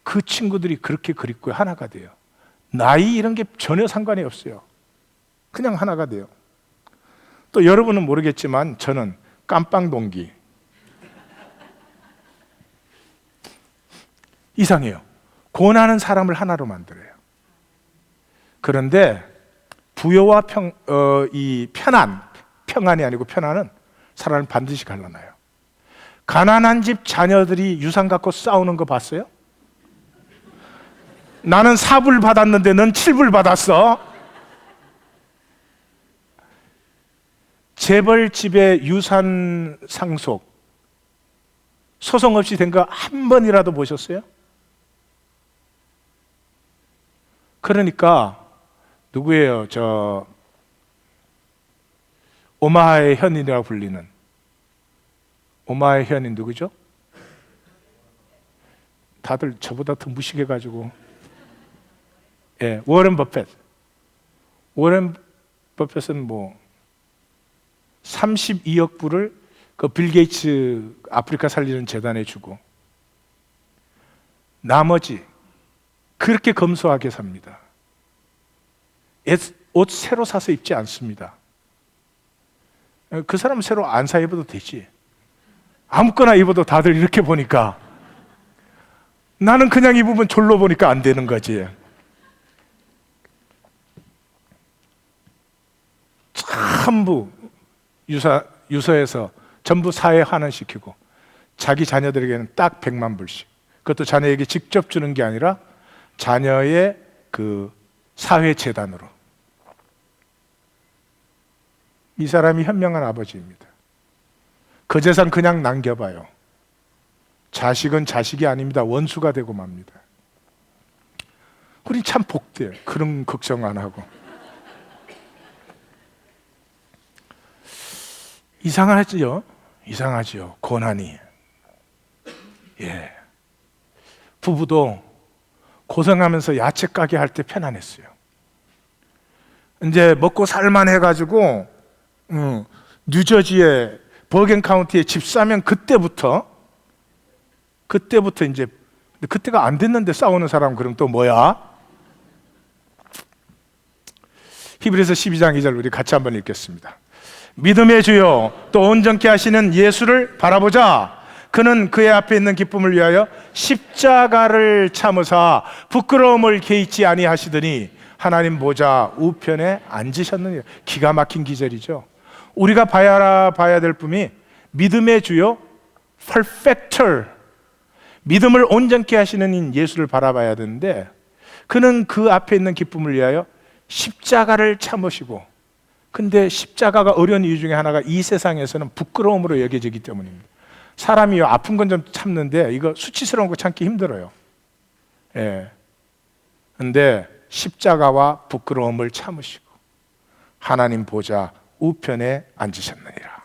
그 친구들이 그렇게 그립고 하나가 돼요. 나이 이런 게 전혀 상관이 없어요. 그냥 하나가 돼요. 또 여러분은 모르겠지만 저는 깜빵 동기. 이상해요. 고난은 사람을 하나로 만들어요. 그런데 부여와 평안이 아니고 편안은 사람을 반드시 갈라놔요. 가난한 집 자녀들이 유산 갖고 싸우는 거 봤어요? 나는 4불 받았는데 넌 7불 받았어. 재벌집의 유산 상속 소송 없이 된 거 한 번이라도 보셨어요? 그러니까 누구예요? 오마하의 현인이라고 불리는 오마하의 현인 누구죠? 다들 저보다 더 무식해가지고, 워렌 버핏. 워렌 버핏은 32억 불을 그 빌 게이츠 아프리카 살리는 재단에 주고, 나머지 그렇게 검소하게 삽니다. 옷 새로 사서 입지 않습니다. 그 사람은 새로 안 사 입어도 되지. 아무거나 입어도 다들 이렇게 보니까, 나는 그냥 입으면 졸로 보니까 안 되는 거지. 전부 유서에서 전부 사회 환원시키고, 자기 자녀들에게는 딱 100만 불씩, 그것도 자녀에게 직접 주는 게 아니라 자녀의 그 사회 재단으로. 이 사람이 현명한 아버지입니다. 그 재산 그냥 남겨봐요. 자식은 자식이 아닙니다. 원수가 되고 맙니다. 우린 참 복돼요. 그런 걱정 안 하고. 이상하지요? 고난이. 부부도 고생하면서 야채 가게 할 때 편안했어요. 이제 먹고 살만 해가지고 뉴저지에 버겐 카운티에 집 사면 그때부터 이제, 그때가 안 됐는데 싸우는 사람 그럼 또 뭐야? 히브리서 12장 2절 우리 같이 한번 읽겠습니다. 믿음의 주요 또 온전케 하시는 예수를 바라보자. 그는 그의 앞에 있는 기쁨을 위하여 십자가를 참으사 부끄러움을 개의치 아니하시더니 하나님 보좌 우편에 앉으셨느니라. 기가 막힌 기절이죠. 우리가 봐야 될 분이 믿음의 주요 perfecter, 믿음을 온전케 하시는 예수를 바라봐야 되는데, 그는 그 앞에 있는 기쁨을 위하여 십자가를 참으시고, 근데 십자가가 어려운 이유 중에 하나가 이 세상에서는 부끄러움으로 여겨지기 때문입니다. 사람이 아픈 건 좀 참는데 이거 수치스러운 거 참기 힘들어요. 근데 십자가와 부끄러움을 참으시고 하나님 보좌 우편에 앉으셨느니라.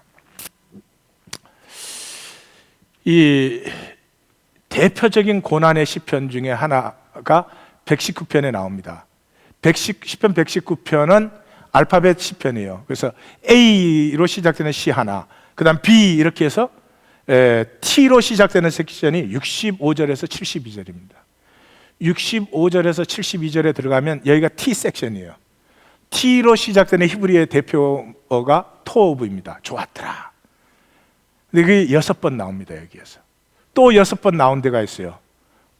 이 대표적인 고난의 시편 중에 하나가 119편에 나옵니다. 시편 119편은 알파벳 시편이에요. 그래서 A로 시작되는 시 하나, 그 다음 B 이렇게 해서 T로 시작되는 섹션이 65절에서 72절입니다. 65절에서 72절에 들어가면 여기가 T 섹션이에요. T로 시작되는 히브리의 대표어가 토브입니다. 좋았더라. 근데 그게 6번 나옵니다. 여기에서 또 6번 나온 데가 있어요.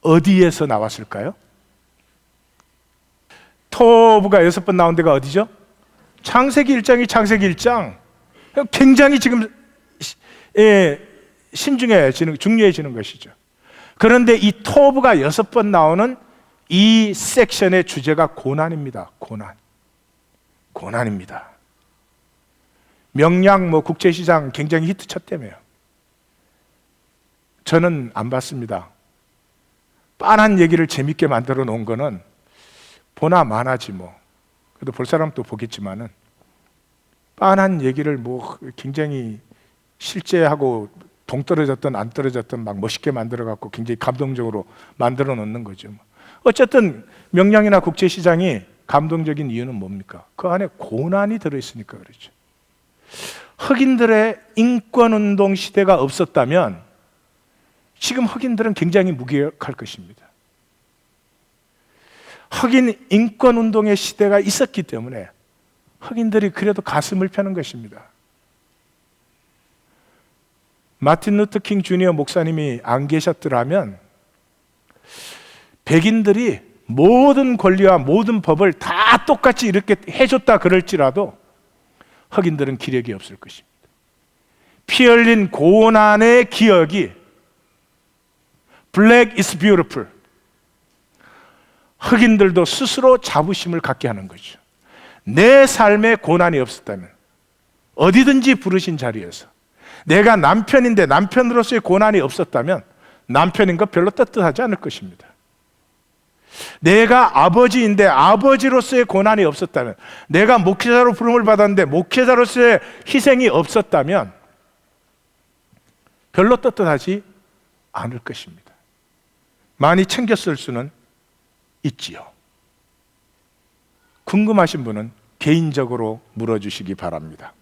어디에서 나왔을까요? 토브가 6번 나온 데가 어디죠? 창세기 1장이 창세기 1장. 굉장히 지금 중요해지는 것이죠. 그런데 이 토브가 6번 나오는 이 섹션의 주제가 고난입니다. 고난입니다. 명량 국제시장 굉장히 히트 쳤다며요. 저는 안 봤습니다. 빤한 얘기를 재밌게 만들어 놓은 거는 보나 마나지 뭐. 그래도 볼 사람 또 보겠지만은 빤한 얘기를 굉장히 실제하고 동떨어졌든 안 떨어졌든 막 멋있게 만들어 갖고 굉장히 감동적으로 만들어 놓는 거죠. 어쨌든 명량이나 국제시장이 감동적인 이유는 뭡니까? 그 안에 고난이 들어있으니까 그렇죠. 흑인들의 인권운동 시대가 없었다면 지금 흑인들은 굉장히 무기력할 것입니다. 흑인 인권운동의 시대가 있었기 때문에 흑인들이 그래도 가슴을 펴는 것입니다. 마틴 루터 킹 주니어 목사님이 안 계셨더라면 백인들이 모든 권리와 모든 법을 다 똑같이 이렇게 해줬다 그럴지라도 흑인들은 기력이 없을 것입니다. 피 흘린 고난의 기억이 Black is beautiful. 흑인들도 스스로 자부심을 갖게 하는 거죠. 내 삶에 고난이 없었다면 어디든지 부르신 자리에서 내가 남편인데 남편으로서의 고난이 없었다면 남편인 것 별로 떳떳하지 않을 것입니다. 내가 아버지인데 아버지로서의 고난이 없었다면, 내가 목회자로 부름을 받았는데 목회자로서의 희생이 없었다면 별로 떳떳하지 않을 것입니다. 많이 챙겼을 수는 있지요. 궁금하신 분은 개인적으로 물어주시기 바랍니다.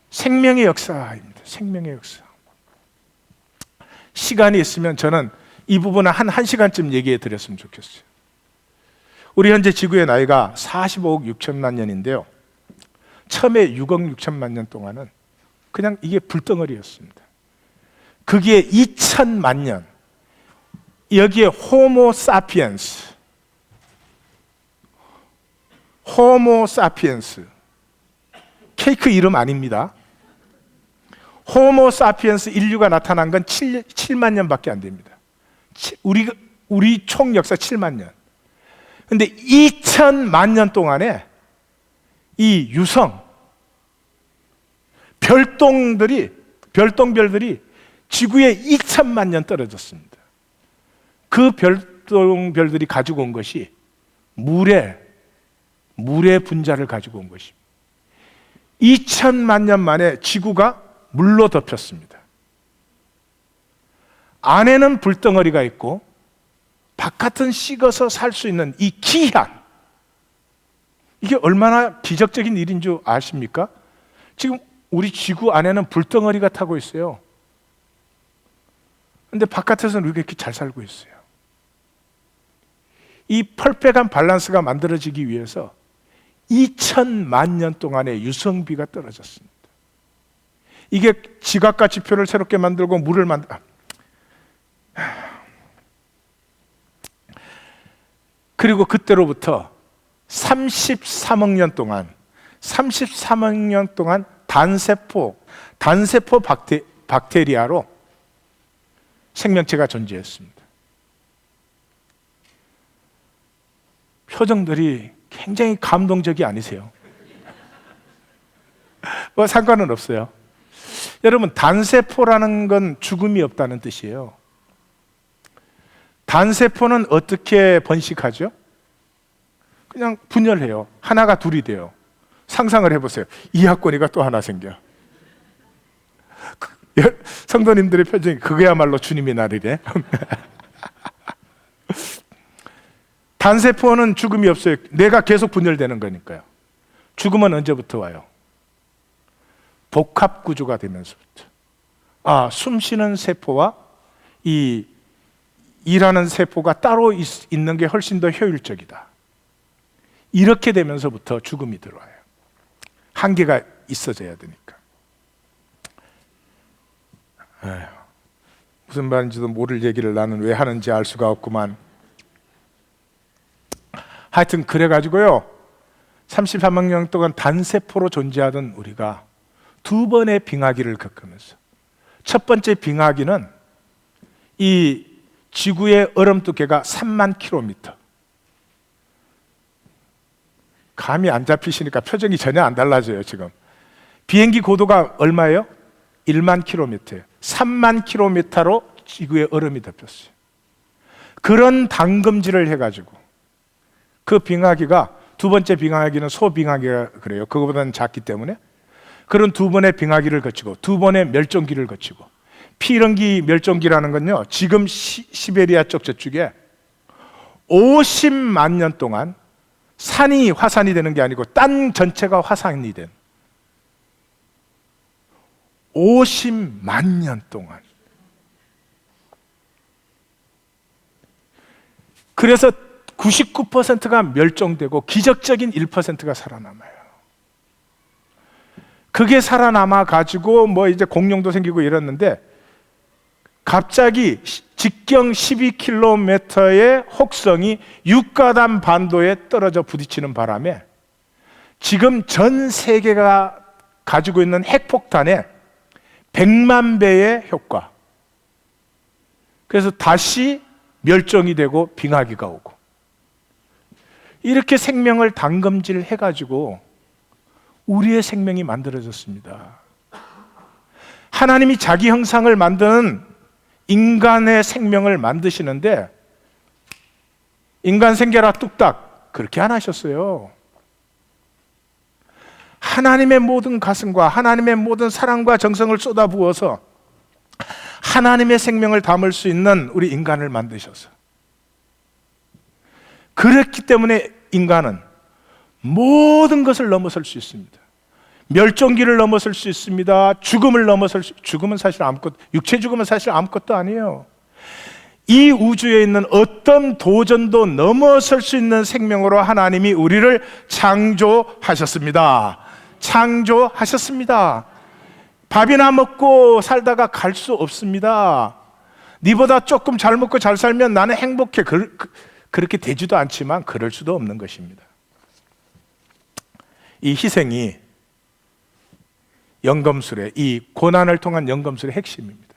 생명의 역사입니다. 생명의 역사. 시간이 있으면 저는 이 부분을 한 1시간쯤 얘기해 드렸으면 좋겠어요. 우리 현재 지구의 나이가 45억 6천만 년인데요. 처음에 6억 6천만 년 동안은 그냥 이게 불덩어리였습니다. 그게 2천만 년, 여기에 호모 사피엔스, 케이크 이름 아닙니다. 호모 사피엔스 인류가 나타난 건 7만 년밖에 안 됩니다. 우리 총 역사 7만 년. 근데 2천만 년 동안에 이 유성, 별똥별들이 지구에 2천만 년 떨어졌습니다. 그 별똥별들이 가지고 온 것이 물의 분자를 가지고 온 것입니다. 2천만 년 만에 지구가 물로 덮였습니다. 안에는 불덩어리가 있고 바깥은 식어서 살 수 있는 이 기한, 이게 얼마나 기적적인 일인 줄 아십니까? 지금 우리 지구 안에는 불덩어리가 타고 있어요. 근데 바깥에서는 우리가 이렇게 잘 살고 있어요. 이 펄펙한 밸런스가 만들어지기 위해서 2천만 년 동안의 유성비가 떨어졌습니다. 이게 지각가치표를 새롭게 만들고 물을 그리고 그때로부터 33억 년 동안 단세포 박테리아로 생명체가 존재했습니다. 표정들이 굉장히 감동적이 아니세요? 뭐 상관은 없어요. 여러분, 단세포라는 건 죽음이 없다는 뜻이에요. 단세포는 어떻게 번식하죠? 그냥 분열해요. 하나가 둘이 돼요. 상상을 해보세요. 이하권이가 또 하나 생겨. 성도님들의 표정이 그거야말로 주님의 날이래. 단세포는 죽음이 없어요. 내가 계속 분열되는 거니까요. 죽음은 언제부터 와요? 복합구조가 되면서부터. 숨쉬는 세포와 이 일하는 세포가 따로 있는 게 훨씬 더 효율적이다. 이렇게 되면서부터 죽음이 들어와요. 한계가 있어져야 되니까. 에휴, 무슨 말인지도 모를 얘기를 나는 왜 하는지 알 수가 없구만. 하여튼 그래가지고요, 33만 년 동안 단세포로 존재하던 우리가 두 번의 빙하기를 겪으면서, 첫 번째 빙하기는 이 지구의 얼음 두께가 3만 킬로미터. 감이 안 잡히시니까 표정이 전혀 안 달라져요. 지금 비행기 고도가 얼마예요? 1만 킬로미터예요. 3만 킬로미터로 지구의 얼음이 덮였어요. 그런 당금질을 해가지고 그 빙하기가, 두 번째 빙하기는 소빙하기가 그래요. 그거보다는 작기 때문에 그런 두 번의 빙하기를 거치고 두 번의 멸종기를 거치고, 피런기 멸종기라는 건요, 지금 시베리아 쪽 저쪽에 50만 년 동안 산이 화산이 되는 게 아니고 땅 전체가 화산이 된 50만 년 동안. 그래서 99%가 멸종되고 기적적인 1%가 살아남아요. 그게 살아남아 가지고 뭐 이제 공룡도 생기고 이랬는데, 갑자기 직경 12km의 혹성이 육가단 반도에 떨어져 부딪히는 바람에 지금 전 세계가 가지고 있는 핵폭탄의 100만 배의 효과. 그래서 다시 멸종이 되고 빙하기가 오고, 이렇게 생명을 당금질 해가지고 우리의 생명이 만들어졌습니다. 하나님이 자기 형상을 만드는 인간의 생명을 만드시는데, 인간 생겨라 뚝딱 그렇게 안 하셨어요. 하나님의 모든 가슴과 하나님의 모든 사랑과 정성을 쏟아부어서 하나님의 생명을 담을 수 있는 우리 인간을 만드셔서, 그렇기 때문에 인간은 모든 것을 넘어설 수 있습니다. 멸종기를 넘어설 수 있습니다. 죽음을 넘어설 수, 죽음은 사실 아무것도, 육체 죽음은 사실 아무것도 아니에요. 이 우주에 있는 어떤 도전도 넘어설 수 있는 생명으로 하나님이 우리를 창조하셨습니다. 창조하셨습니다. 밥이나 먹고 살다가 갈 수 없습니다. 니보다 조금 잘 먹고 잘 살면 나는 행복해. 그렇게 되지도 않지만 그럴 수도 없는 것입니다. 이 희생이 연금술의, 이 고난을 통한 연금술의 핵심입니다.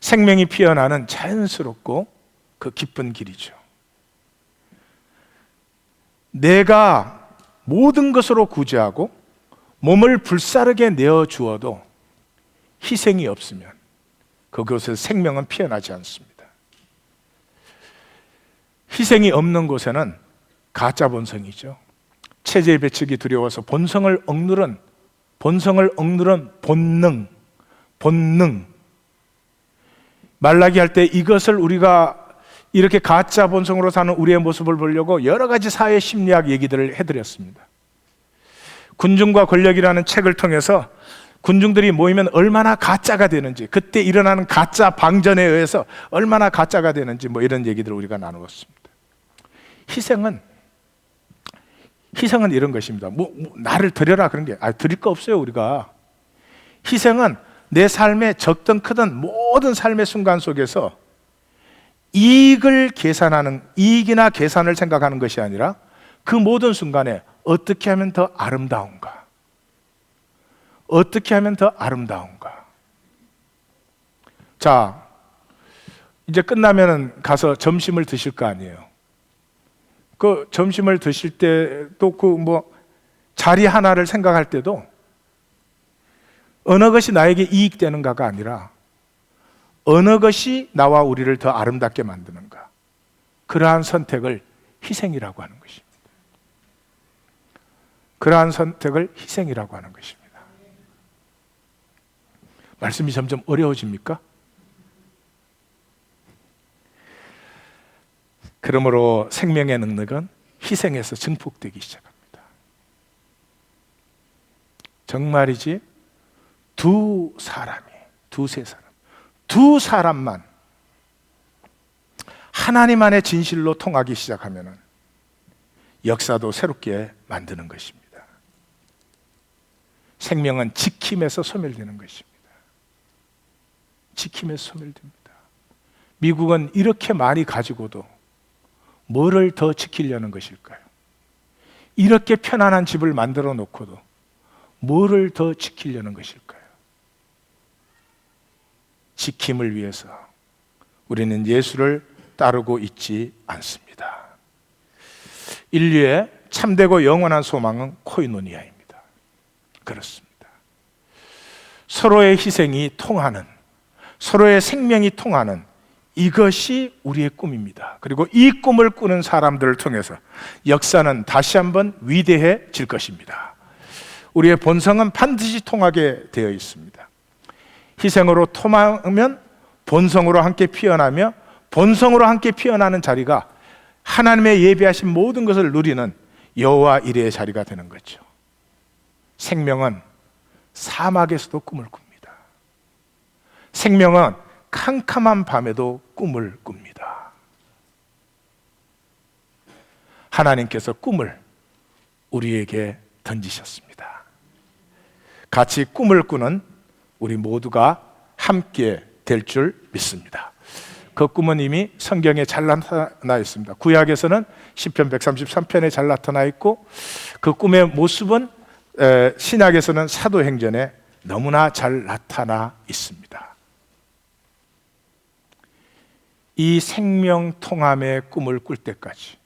생명이 피어나는 자연스럽고 그 기쁜 길이죠. 내가 모든 것으로 구제하고 몸을 불사르게 내어주어도 희생이 없으면 그곳에서 생명은 피어나지 않습니다. 희생이 없는 곳에는 가짜 본성이죠. 체제 배척이 두려워서 본성을 억누른 본능. 말라기 할 때 이것을 우리가 이렇게 가짜 본성으로 사는 우리의 모습을 보려고 여러 가지 사회 심리학 얘기들을 해드렸습니다. 군중과 권력이라는 책을 통해서 군중들이 모이면 얼마나 가짜가 되는지, 그때 일어나는 가짜 방전에 의해서 얼마나 가짜가 되는지, 뭐 이런 얘기들을 우리가 나누었습니다. 희생은 이런 것입니다. 나를 드려라 그런 게, 드릴 거 없어요. 우리가 희생은 내 삶에 적든 크든 모든 삶의 순간 속에서 이익이나 계산을 생각하는 것이 아니라 그 모든 순간에 어떻게 하면 더 아름다운가? 자, 이제 끝나면 가서 점심을 드실 거 아니에요. 그 점심을 드실 때도 자리 하나를 생각할 때도 어느 것이 나에게 이익되는가가 아니라 어느 것이 나와 우리를 더 아름답게 만드는가, 그러한 선택을 희생이라고 하는 것입니다. 말씀이 점점 어려워집니까? 그러므로 생명의 능력은 희생에서 증폭되기 시작합니다. 정말이지 두 사람만 하나님 안의 진실로 통하기 시작하면은 역사도 새롭게 만드는 것입니다. 생명은 지킴에서 소멸되는 것입니다. 지킴에서 소멸됩니다. 미국은 이렇게 많이 가지고도 뭐를 더 지키려는 것일까요? 이렇게 편안한 집을 만들어 놓고도 뭐를 더 지키려는 것일까요? 지킴을 위해서 우리는 예수를 따르고 있지 않습니다. 인류의 참되고 영원한 소망은 코이노니아입니다. 그렇습니다. 서로의 희생이 통하는, 서로의 생명이 통하는 이것이 우리의 꿈입니다. 그리고 이 꿈을 꾸는 사람들을 통해서 역사는 다시 한번 위대해질 것입니다. 우리의 본성은 반드시 통하게 되어 있습니다. 희생으로 통하면 본성으로 함께 피어나며 본성으로 함께 피어나는 자리가 하나님의 예비하신 모든 것을 누리는 여호와 이레의 자리가 되는 거죠. 생명은 사막에서도 꿈을 꿉니다. 생명은 캄캄한 밤에도 꿈을 꿉니다. 하나님께서 꿈을 우리에게 던지셨습니다. 같이 꿈을 꾸는 우리 모두가 함께 될 줄 믿습니다. 그 꿈은 이미 성경에 잘 나타나 있습니다. 구약에서는 시편 133편에 잘 나타나 있고, 그 꿈의 모습은 신약에서는 사도행전에 너무나 잘 나타나 있습니다. 이 생명 통함의 꿈을 꿀 때까지,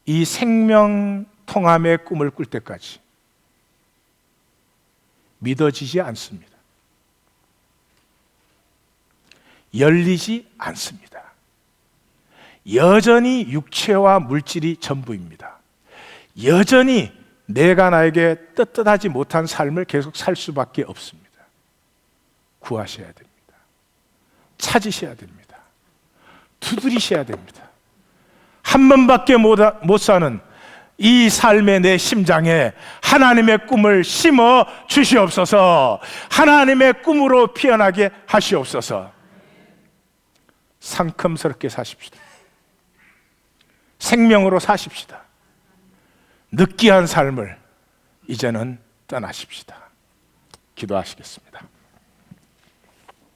이 생명 통함의 꿈을 꿀 때까지 믿어지지 않습니다. 열리지 않습니다. 여전히 육체와 물질이 전부입니다. 여전히 내가 나에게 떳떳하지 못한 삶을 계속 살 수밖에 없습니다. 구하셔야 됩니다. 찾으셔야 됩니다. 두드리셔야 됩니다. 한 번밖에 못 사는 이 삶의 내 심장에 하나님의 꿈을 심어 주시옵소서. 하나님의 꿈으로 피어나게 하시옵소서. 상큼스럽게 사십시다. 생명으로 사십시다. 느끼한 삶을 이제는 떠나십시다. 기도하시겠습니다.